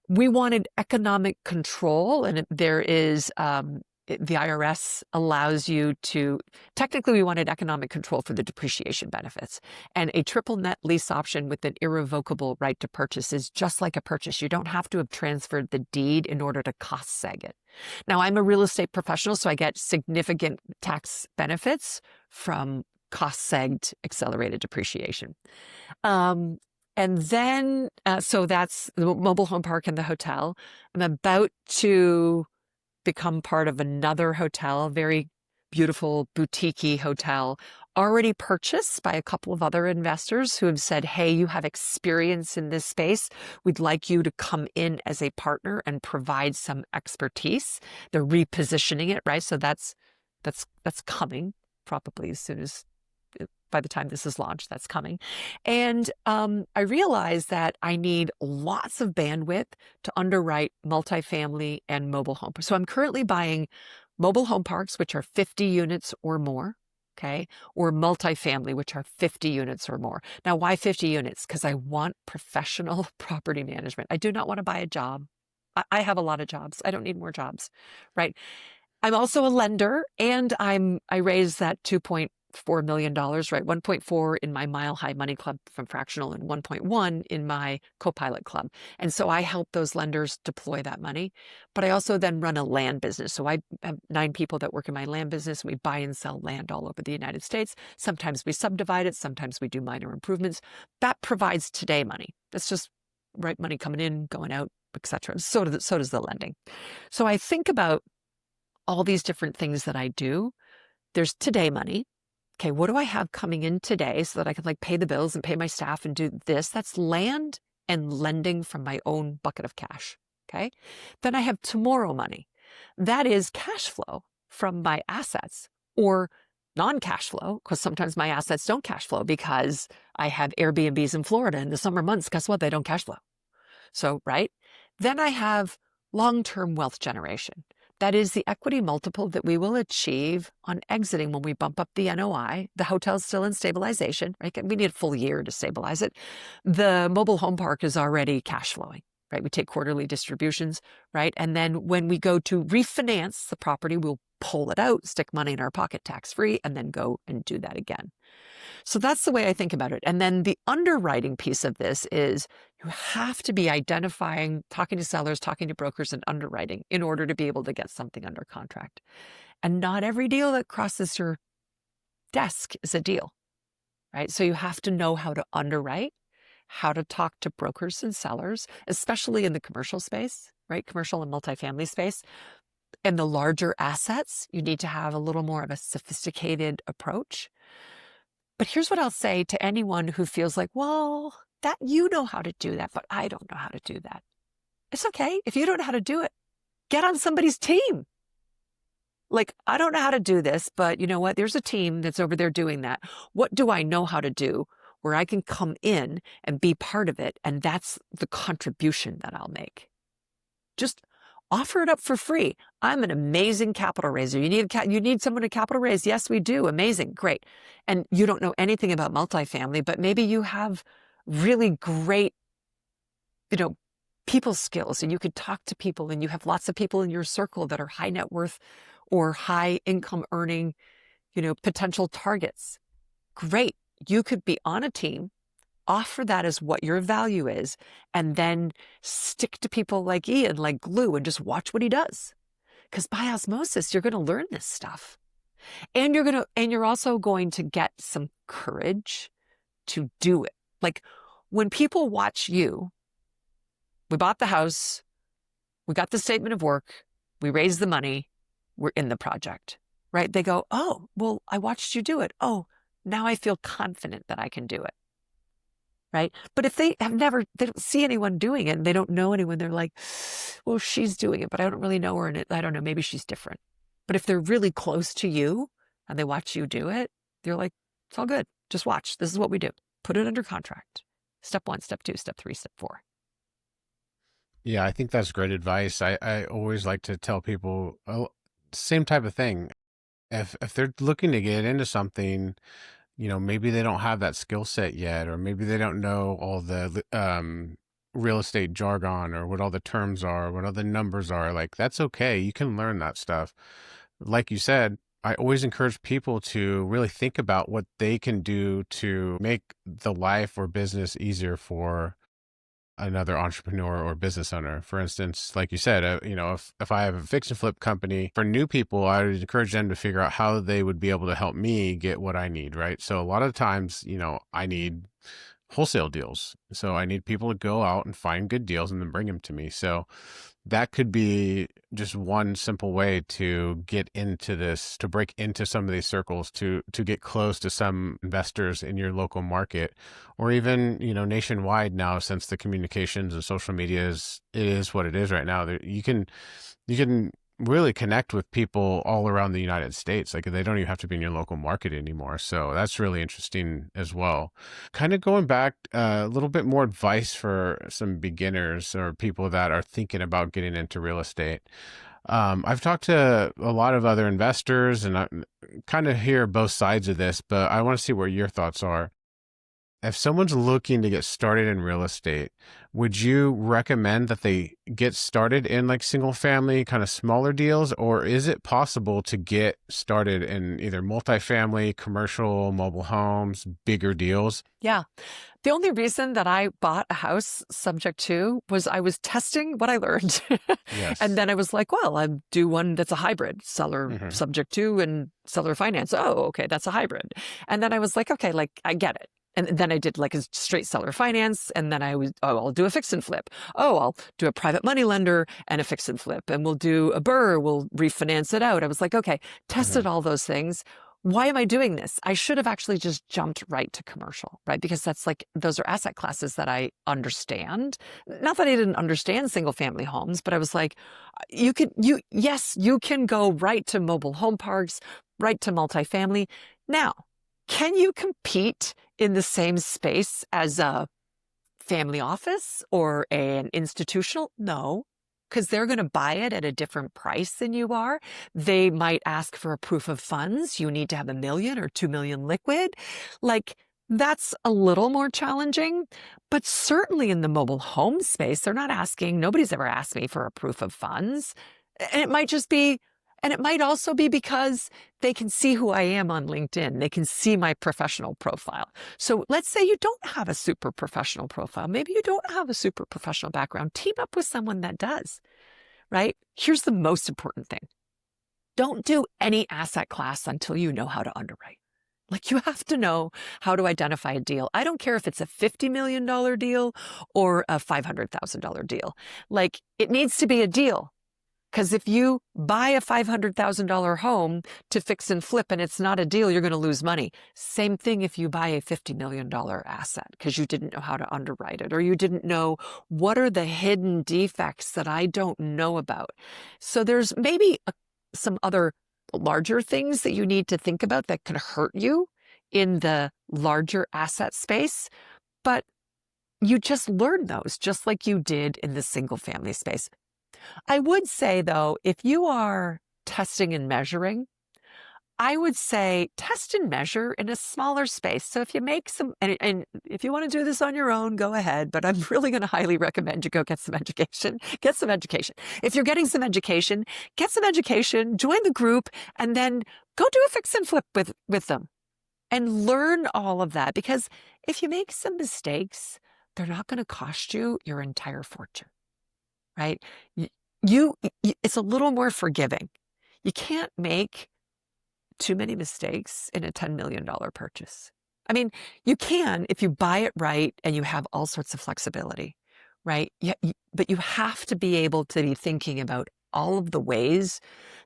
Speaker 1: We wanted economic control, and there is the IRS allows you to, technically we wanted economic control for the depreciation benefits. And a triple net lease option with an irrevocable right to purchase is just like a purchase. You don't have to have transferred the deed in order to cost seg it. Now, I'm a real estate professional, so I get significant tax benefits from cost segged accelerated depreciation. And then, so that's the mobile home park and the hotel. I'm about to become part of another hotel, very beautiful boutique-y hotel, already purchased by a couple of other investors who have said, hey, you have experience in this space. We'd like you to come in as a partner and provide some expertise. They're repositioning it, right? So that's coming. probably as soon as by the time this is launched, that's coming. And I realized that I need lots of bandwidth to underwrite multifamily and mobile home. So I'm currently buying mobile home parks, which are 50 units or more, okay, or multifamily, which are 50 units or more. Now, why 50 units? Because I want professional property management. I do not want to buy a job. I have a lot of jobs. I don't need more jobs, right? I'm also a lender, and I raised that $2.4 million, right? 1.4 in my Mile High Money Club from Fractional and 1.1 in my Copilot Club. And so I help those lenders deploy that money. But I also then run a land business. So I have 9 people that work in my land business. We buy and sell land all over the United States. Sometimes we subdivide it. Sometimes we do minor improvements. That provides today money. That's just right money coming in, going out, etc. So does the lending. So I think about all these different things that I do. There's today money. Okay, what do I have coming in today so that I can like pay the bills and pay my staff and do this? That's land and lending from my own bucket of cash. Okay. Then I have tomorrow money. That is cash flow from my assets or non-cash flow, because sometimes my assets don't cash flow because I have Airbnbs in Florida in the summer months. Guess what? They don't cash flow. So, right. Then I have long-term wealth generation. That is the equity multiple that we will achieve on exiting when we bump up the NOI. The hotel's still in stabilization, right? We need a full year to stabilize it. The mobile home park is already cash flowing, right? We take quarterly distributions, right? And then when we go to refinance the property, we'll pull it out, stick money in our pocket tax-free, and then go and do that again. So that's the way I think about it. And then the underwriting piece of this is you have to be identifying, talking to sellers, talking to brokers, and underwriting in order to be able to get something under contract. And not every deal that crosses your desk is a deal, right? So you have to know how to underwrite, how to talk to brokers and sellers, especially in the commercial space, right? Commercial and multifamily space. And the larger assets, you need to have a little more of a sophisticated approach. But here's what I'll say to anyone who feels like, well, that you know how to do that, but I don't know how to do that. It's okay. If you don't know how to do it, get on somebody's team. Like, I don't know how to do this, but you know what? There's a team that's over there doing that. What do I know how to do where I can come in and be part of it? And that's the contribution that I'll make. Just offer it up for free. I'm an amazing capital raiser. You need someone to capital raise? Yes, we do. Amazing. Great. And you don't know anything about multifamily, but maybe you have really great, people skills, and you could talk to people, and you have lots of people in your circle that are high net worth or high income earning, potential targets. Great. You could be on a team, offer that as what your value is, and then stick to people like Ian, like glue, and just watch what he does. Because by osmosis, you're going to learn this stuff. And you're also going to get some courage to do it. Like when people watch you, we bought the house, we got the statement of work, we raised the money, we're in the project, right? They go, oh, well, I watched you do it. Oh, now I feel confident that I can do it. Right? But if they don't see anyone doing it and they don't know anyone, they're like, well, she's doing it, but I don't really know her. And I don't know, maybe she's different. But if they're really close to you and they watch you do it, they're like, it's all good. Just watch. This is what we do. Put it under contract. Step 1, step 2, step 3, step 4.
Speaker 3: Yeah, I think that's great advice. I always like to tell people, same type of thing. If they're looking to get into something, maybe they don't have that skill set yet, or maybe they don't know all the real estate jargon or what all the terms are, what all the numbers are. Like, that's okay. You can learn that stuff. Like you said, I always encourage people to really think about what they can do to make the life or business easier for another entrepreneur or business owner. For instance, like you said, if I have a fix and flip company for new people, I would encourage them to figure out how they would be able to help me get what I need, right? So a lot of times, I need wholesale deals. So I need people to go out and find good deals and then bring them to me. So that could be just one simple way to get into this, to break into some of these circles, to get close to some investors in your local market, or even, nationwide now, since the communications and social media is what it is right now. You can really connect with people all around the United States. Like they don't even have to be in your local market anymore. So that's really interesting as well. Kind of going back a little bit more advice for some beginners or people that are thinking about getting into real estate. I've talked to a lot of other investors and I kind of hear both sides of this, but I want to see where your thoughts are. If someone's looking to get started in real estate, would you recommend that they get started in like single family kind of smaller deals, or is it possible to get started in either multifamily, commercial, mobile homes, bigger deals?
Speaker 1: Yeah. The only reason that I bought a house subject to was I was testing what I learned. And
Speaker 3: Yes.
Speaker 1: then I was like, well, I'll do one that's a hybrid, seller
Speaker 3: Hmm.
Speaker 1: subject to and seller finance. Oh, okay, that's a hybrid. And then I was like, okay, like I get it. And then I did like a straight seller finance. And then I'll do a fix and flip. Oh, I'll do a private money lender and a fix and flip. And we'll do a BRRRR, we'll refinance it out. I was like, okay,
Speaker 3: Hmm.
Speaker 1: tested all those things. Why am I doing this? I should have actually just jumped right to commercial, right? Because that's like, those are asset classes that I understand. Not that I didn't understand single family homes, but I was like, yes, you can go right to mobile home parks, right to multifamily. Now, can you compete in the same space as a family office or an institutional? No, because they're going to buy it at a different price than you are. They might ask for a proof of funds. You need to have 1 million or 2 million liquid. Like, that's a little more challenging, but certainly in the mobile home space, they're not asking, nobody's ever asked me for a proof of funds. And it might just be, and it might also be because they can see who I am on LinkedIn. They can see my professional profile. So let's say you don't have a super professional profile. Maybe you don't have a super professional background. Team up with someone that does, right? Here's the most important thing. Don't do any asset class until you know how to underwrite. Like, you have to know how to identify a deal. I don't care if it's a $50 million deal or a $500,000 deal. Like, it needs to be a deal. Because if you buy a $500,000 home to fix and flip and it's not a deal, you're going to lose money. Same thing if you buy a $50 million asset because you didn't know how to underwrite it, or you didn't know what are the hidden defects that I don't know about. So there's maybe some other larger things that you need to think about that can hurt you in the larger asset space, but you just learn those just like you did in the single family space. I would say, though, if you are testing and measuring, I would say test and measure in a smaller space. So if you make some, and if you want to do this on your own, go ahead. But I'm really going to highly recommend you go get some education. Get some education. If you're getting some education, get some education, join the group, and then go do a fix and flip with them and learn all of that. Because if you make some mistakes, they're not going to cost you your entire fortune. Right? It's a little more forgiving. You can't make too many mistakes in a $10 million purchase. I mean, you can if you buy it right and you have all sorts of flexibility, right? But you have to be able to be thinking about all of the ways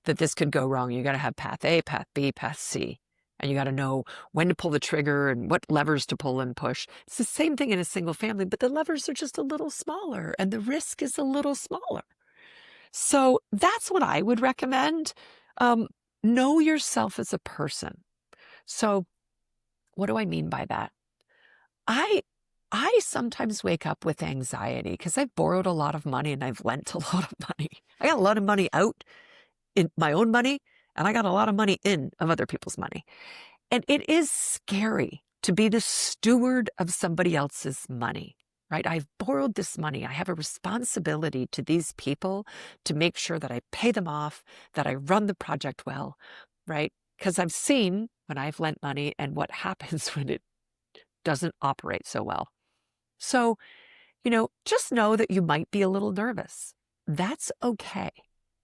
Speaker 1: that this could go wrong. You got to have path A, path B, path C. And you got to know when to pull the trigger and what levers to pull and push. It's the same thing in a single family, but the levers are just a little smaller and the risk is a little smaller. So that's what I would recommend. Know yourself as a person. So what do I mean by that? I sometimes wake up with anxiety because I've borrowed a lot of money and I've lent a lot of money. I got a lot of money out in my own money, and I got a lot of money in of other people's money. And it is scary to be the steward of somebody else's money, right? I've borrowed this money. I have a responsibility to these people to make sure that I pay them off, that I run the project well, right? Because I've seen when I've lent money and what happens when it doesn't operate so well. So, just know that you might be a little nervous. That's okay.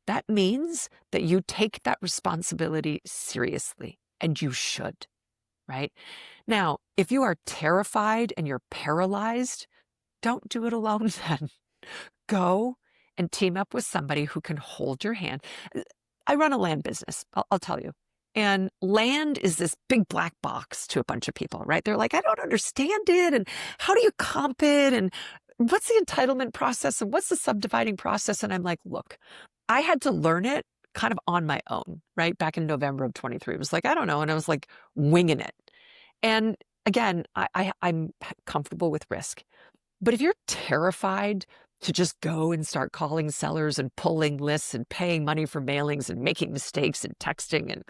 Speaker 1: That means that you take that responsibility seriously, and you should, right? Now, if you are terrified and you're paralyzed, don't do it alone then. Go and team up with somebody who can hold your hand. I run a land business, I'll tell you. And land is this big black box to a bunch of people, right? They're like, I don't understand it. And how do you comp it? And what's the entitlement process? And what's the subdividing process? And I'm like, look, I had to learn it kind of on my own, right? Back in November of 23. It was like, I don't know. And I was like winging it. And again, I'm comfortable with risk. But if you're terrified to just go and start calling sellers and pulling lists and paying money for mailings and making mistakes and texting and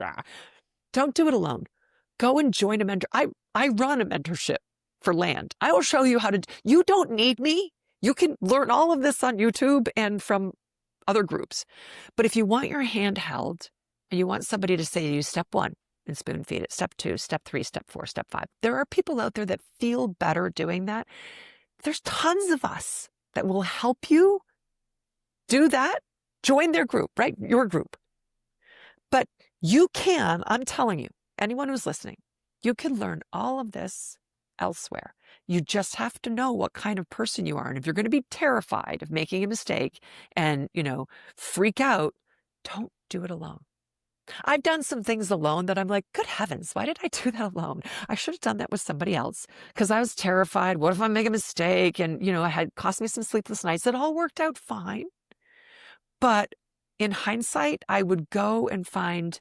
Speaker 1: don't do it alone. Go and join a mentor. I run a mentorship for land. I will show you how to. You don't need me. You can learn all of this on YouTube and from other groups. But if you want your hand held and you want somebody to say to you, step 1, and spoon feed it, step 2, step 3, step 4, step 5. There are people out there that feel better doing that. There's tons of us that will help you do that. Join their group, right? Your group. But you can, I'm telling you, anyone who's listening, you can learn all of this elsewhere. You just have to know what kind of person you are. And if you're going to be terrified of making a mistake and, freak out, don't do it alone. I've done some things alone that I'm like, good heavens, why did I do that alone? I should have done that with somebody else because I was terrified. What if I make a mistake? And, it had cost me some sleepless nights. It all worked out fine. But in hindsight, I would go and find,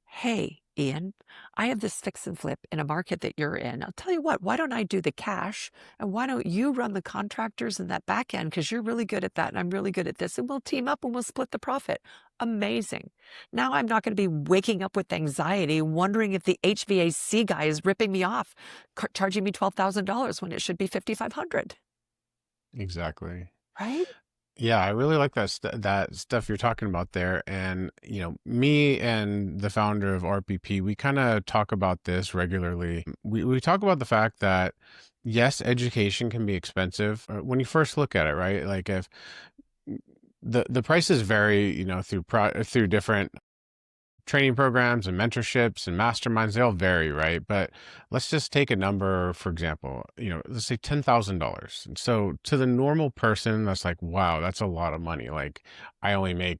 Speaker 1: hey, Ian, I have this fix and flip in a market that you're in. I'll tell you what, why don't I do the cash? And why don't you run the contractors in that back end? Because you're really good at that and I'm really good at this. And we'll team up and we'll split the profit. Amazing. Now I'm not going to be waking up with anxiety, wondering if the HVAC guy is ripping me off, charging me $12,000 when it should be $5,500.
Speaker 3: Exactly.
Speaker 1: Right?
Speaker 3: Yeah, I really like that stuff you're talking about there. And, me and the founder of RPP, we kind of talk about this regularly. We talk about the fact that, yes, education can be expensive when you first look at it, right? Like if the prices vary, through different training programs and mentorships and masterminds, they all vary, right? But let's just take a number, for example, let's say $10,000. And so to the normal person, that's like, wow, that's a lot of money. Like I only make,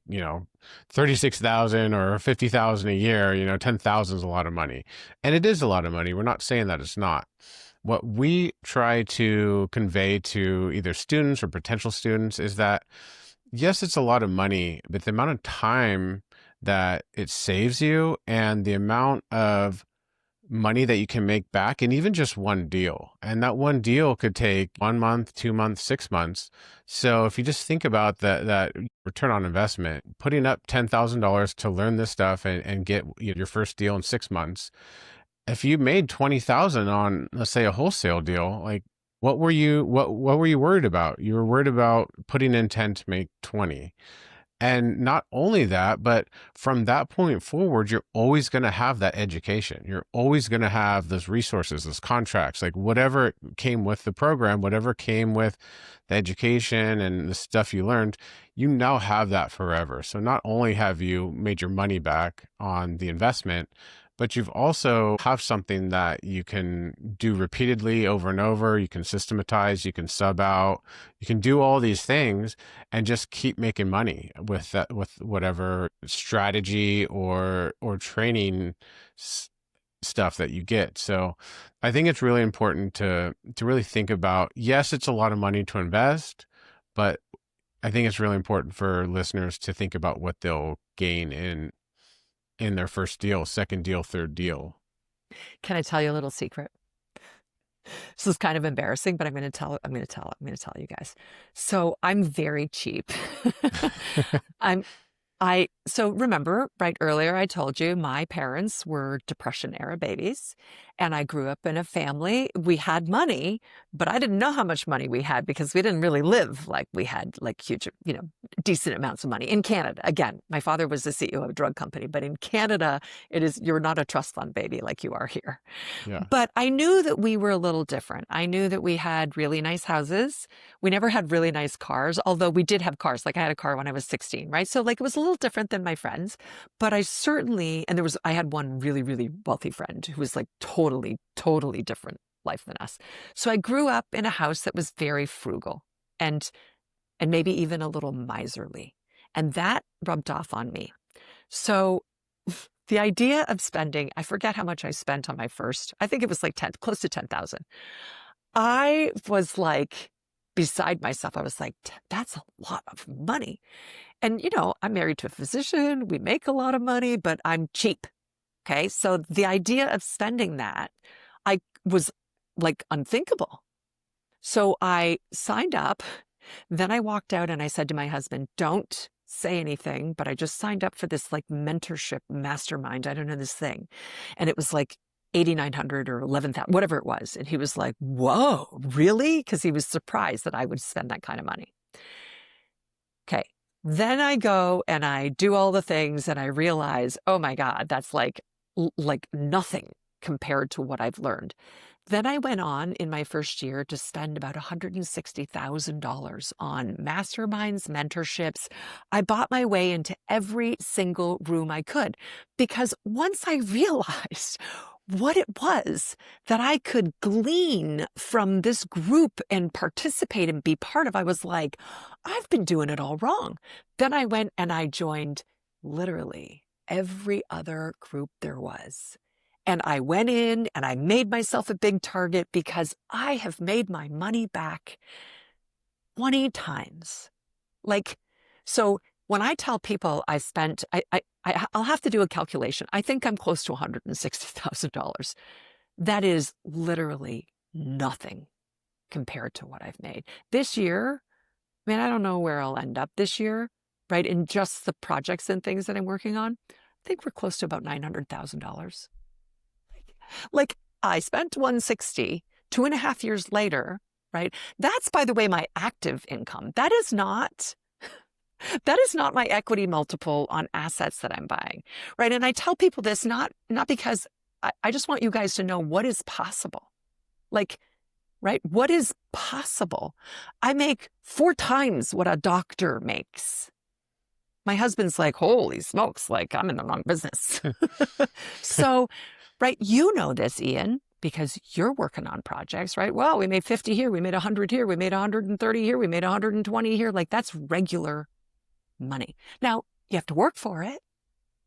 Speaker 3: 36,000 or 50,000 a year, 10,000 is a lot of money. And it is a lot of money. We're not saying that it's not. What we try to convey to either students or potential students is that, yes, it's a lot of money, but the amount of time that it saves you and the amount of money that you can make back in even just one deal. And that one deal could take 1 month, 2 months, 6 months. So if you just think about that return on investment, putting up $10,000 to learn this stuff and get your first deal in 6 months, if you made 20,000 on, let's say, a wholesale deal, like what were you worried about? You were worried about putting in 10 to make 20. And not only that, but from that point forward, you're always going to have that education. You're always going to have those resources, those contracts, like whatever came with the program, whatever came with the education and the stuff you learned, you now have that forever. So not only have you made your money back on the investment, but you've also have something that you can do repeatedly over and over. You can systematize, you can sub out, you can do all these things and just keep making money with that, with whatever strategy or training stuff that you get. So I think it's really important to really think about, yes, it's a lot of money to invest, but I think it's really important for listeners to think about what they'll gain in their first deal, second deal, third deal.
Speaker 1: Can I tell you a little secret? This is kind of embarrassing, but I'm going to tell you guys. So I'm very cheap. So remember, right, earlier I told you my parents were Depression era babies and I grew up in a family. We had money, but I didn't know how much money we had because we didn't really live like we had like huge, decent amounts of money in Canada. Again, my father was the CEO of a drug company, but in Canada, you're not a trust fund baby like you are here.
Speaker 3: Yeah.
Speaker 1: But I knew that we were a little different. I knew that we had really nice houses. We never had really nice cars, although we did have cars. Like I had a car when I was 16, right? So like it was a little different than my friends, but I had one really, really wealthy friend who was like totally, totally different life than us. So I grew up in a house that was very frugal and maybe even a little miserly. And that rubbed off on me. So the idea of spending, I forget how much I spent on my first, I think it was like close to 10,000. I was like beside myself. I was like, that's a lot of money. And, I'm married to a physician. We make a lot of money, but I'm cheap. Okay. So the idea of spending that, I was like unthinkable. So I signed up. Then I walked out and I said to my husband, don't say anything, but I just signed up for this like mentorship mastermind. I don't know this thing. And it was like 8,900 or 11,000, whatever it was. And he was like, whoa, really? Because he was surprised that I would spend that kind of money. Okay. Then I go and I do all the things and I realize, oh my God, that's like nothing compared to what I've learned. Then I went on in my first year to spend about $160,000 on masterminds, mentorships. I bought my way into every single room I could because once I realized what it was that I could glean from this group and participate and be part of, I was like, I've been doing it all wrong. Then I went and I joined literally every other group there was. And I went in and I made myself a big target because I have made my money back 20 times. So when I tell people I spent, I'll have to do a calculation. I think I'm close to $160,000. That is literally nothing compared to what I've made. This year, man, I don't know where I'll end up this year, right? In just the projects and things that I'm working on, I think we're close to about $900,000. Like I spent 160, 2.5 years later, right? That's, by the way, my active income. That is not my equity multiple on assets that I'm buying, right? And I tell people this not because I just want you guys to know what is possible. Right? What is possible? I make 4 times what a doctor makes. My husband's like, holy smokes, like I'm in the wrong business. So, right, you know this, Ian, because you're working on projects, right? Well, we made 50 here, we made 100 here, we made 130 here, we made 120 here. Like that's regular money. Now, you have to work for it.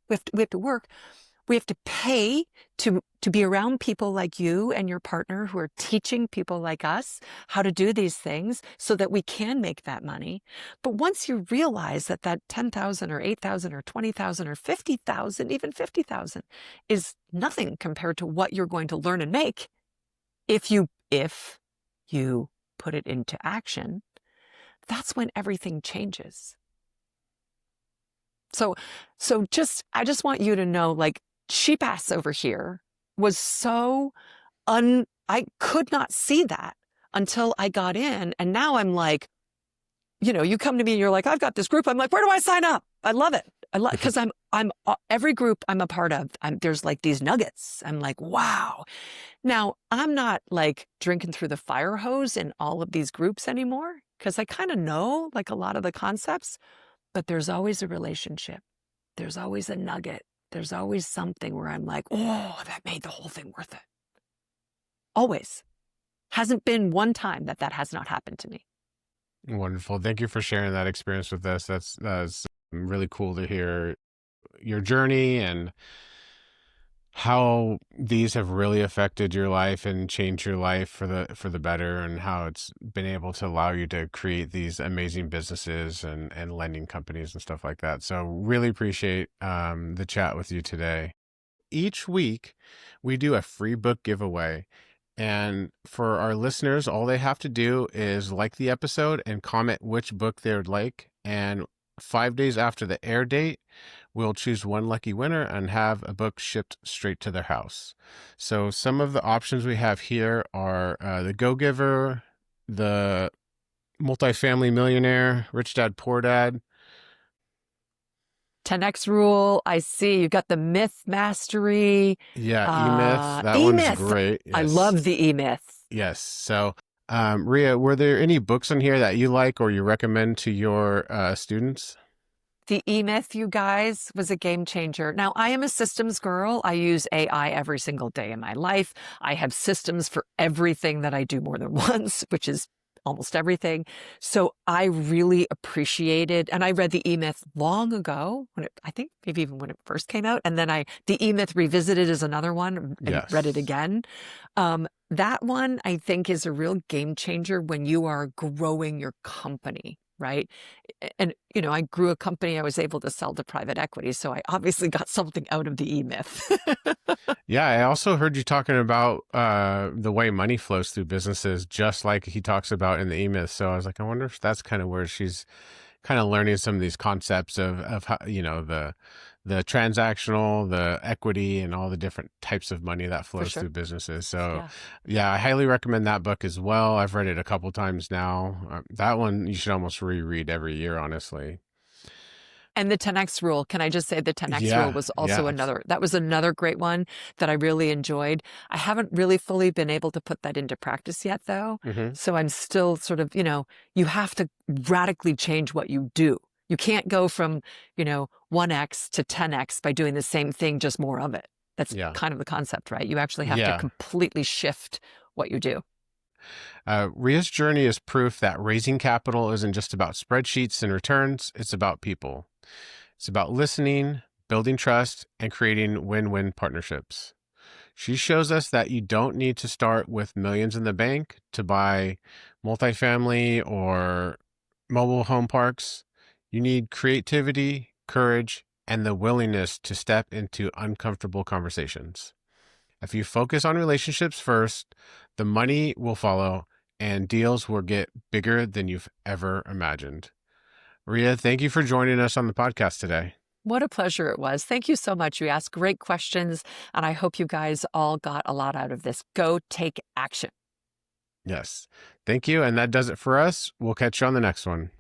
Speaker 1: We have to work. We have to pay to be around people like you and your partner who are teaching people like us how to do these things so that we can make that money. But once you realize that 10,000 or 8,000 or 20,000 or 50,000, even 50,000 is nothing compared to what you're going to learn and make if you put it into action, that's when everything changes. So I just want you to know, like, cheap ass over here was so I could not see that until I got in. And now I'm like, you come to me and you're like, I've got this group. I'm like, where do I sign up? I love it. Because I'm every group I'm a part of, there's like these nuggets. I'm like, wow. Now I'm not like drinking through the fire hose in all of these groups anymore because I kind of know like a lot of the concepts, but there's always a relationship. There's always a nugget. There's always something where I'm like, oh, that made the whole thing worth it. Always. Hasn't been one time that has not happened to me.
Speaker 3: Wonderful. Thank you for sharing that experience with us. That's really cool to hear your journey and how these have really affected your life and changed your life for the better, and how it's been able to allow you to create these amazing businesses and lending companies and stuff like that. So really appreciate the chat with you today. Each week we do a free book giveaway. And for our listeners, all they have to do is like the episode and comment which book they would like. And 5 days after the air date, we'll choose one lucky winner and have a book shipped straight to their house. So some of the options we have here are The Go-Giver, The Multifamily Millionaire, Rich Dad, Poor Dad.
Speaker 1: 10X Rule, I see. You've got the Myth Mastery.
Speaker 3: Yeah, E-Myth. That
Speaker 1: E-Myth.
Speaker 3: one's great. Yes.
Speaker 1: I love the E-Myth.
Speaker 3: Yes. So, Rhea, were there any books on here that you like or you recommend to your students?
Speaker 1: The E-Myth, you guys, was a game changer. Now, I am a systems girl. I use AI every single day in my life. I have systems for everything that I do more than once, which is almost everything. So I really appreciated, and I read the E-Myth long ago, I think maybe even when it first came out. And then the E-Myth Revisited is another one, and read it again. That one I think is a real game changer when you are growing your company, right? And, I grew a company I was able to sell to private equity. So I obviously got something out of the E-Myth.
Speaker 3: Yeah, I also heard you talking about the way money flows through businesses, just like he talks about in the E-Myth. So I was like, I wonder if that's kind of where she's kind of learning some of these concepts of how, the transactional, the equity, and all the different types of money that
Speaker 1: For
Speaker 3: flows
Speaker 1: sure.
Speaker 3: through businesses. So,
Speaker 1: Yeah.
Speaker 3: yeah, I highly recommend that book as well. I've read it a couple times now. That one you should almost reread every year, honestly.
Speaker 1: And the 10X rule, can I just say the 10X rule
Speaker 3: Yeah,
Speaker 1: was
Speaker 3: yeah,
Speaker 1: also that was another great one that I really enjoyed. I haven't really fully been able to put that into practice yet, though.
Speaker 3: hmm
Speaker 1: So I'm still sort of, you have to radically change what you do. You can't go from, 1X to 10X by doing the same thing, just more of it. That's
Speaker 3: yeah,
Speaker 1: kind of the concept, right? You actually have to
Speaker 3: yeah.
Speaker 1: completely shift what you do.
Speaker 3: Rhea's journey is proof that raising capital isn't just about spreadsheets and returns, it's about people. It's about listening, building trust, and creating win-win partnerships. She shows us that you don't need to start with millions in the bank to buy multifamily or mobile home parks. You need creativity, courage, and the willingness to step into uncomfortable conversations. If you focus on relationships first, the money will follow and deals will get bigger than you've ever imagined. Rhea, thank you for joining us on the podcast today.
Speaker 1: What a pleasure it was. Thank you so much. You asked great questions, and I hope you guys all got a lot out of this. Go take action.
Speaker 3: Yes. Thank you. And that does it for us. We'll catch you on the next one.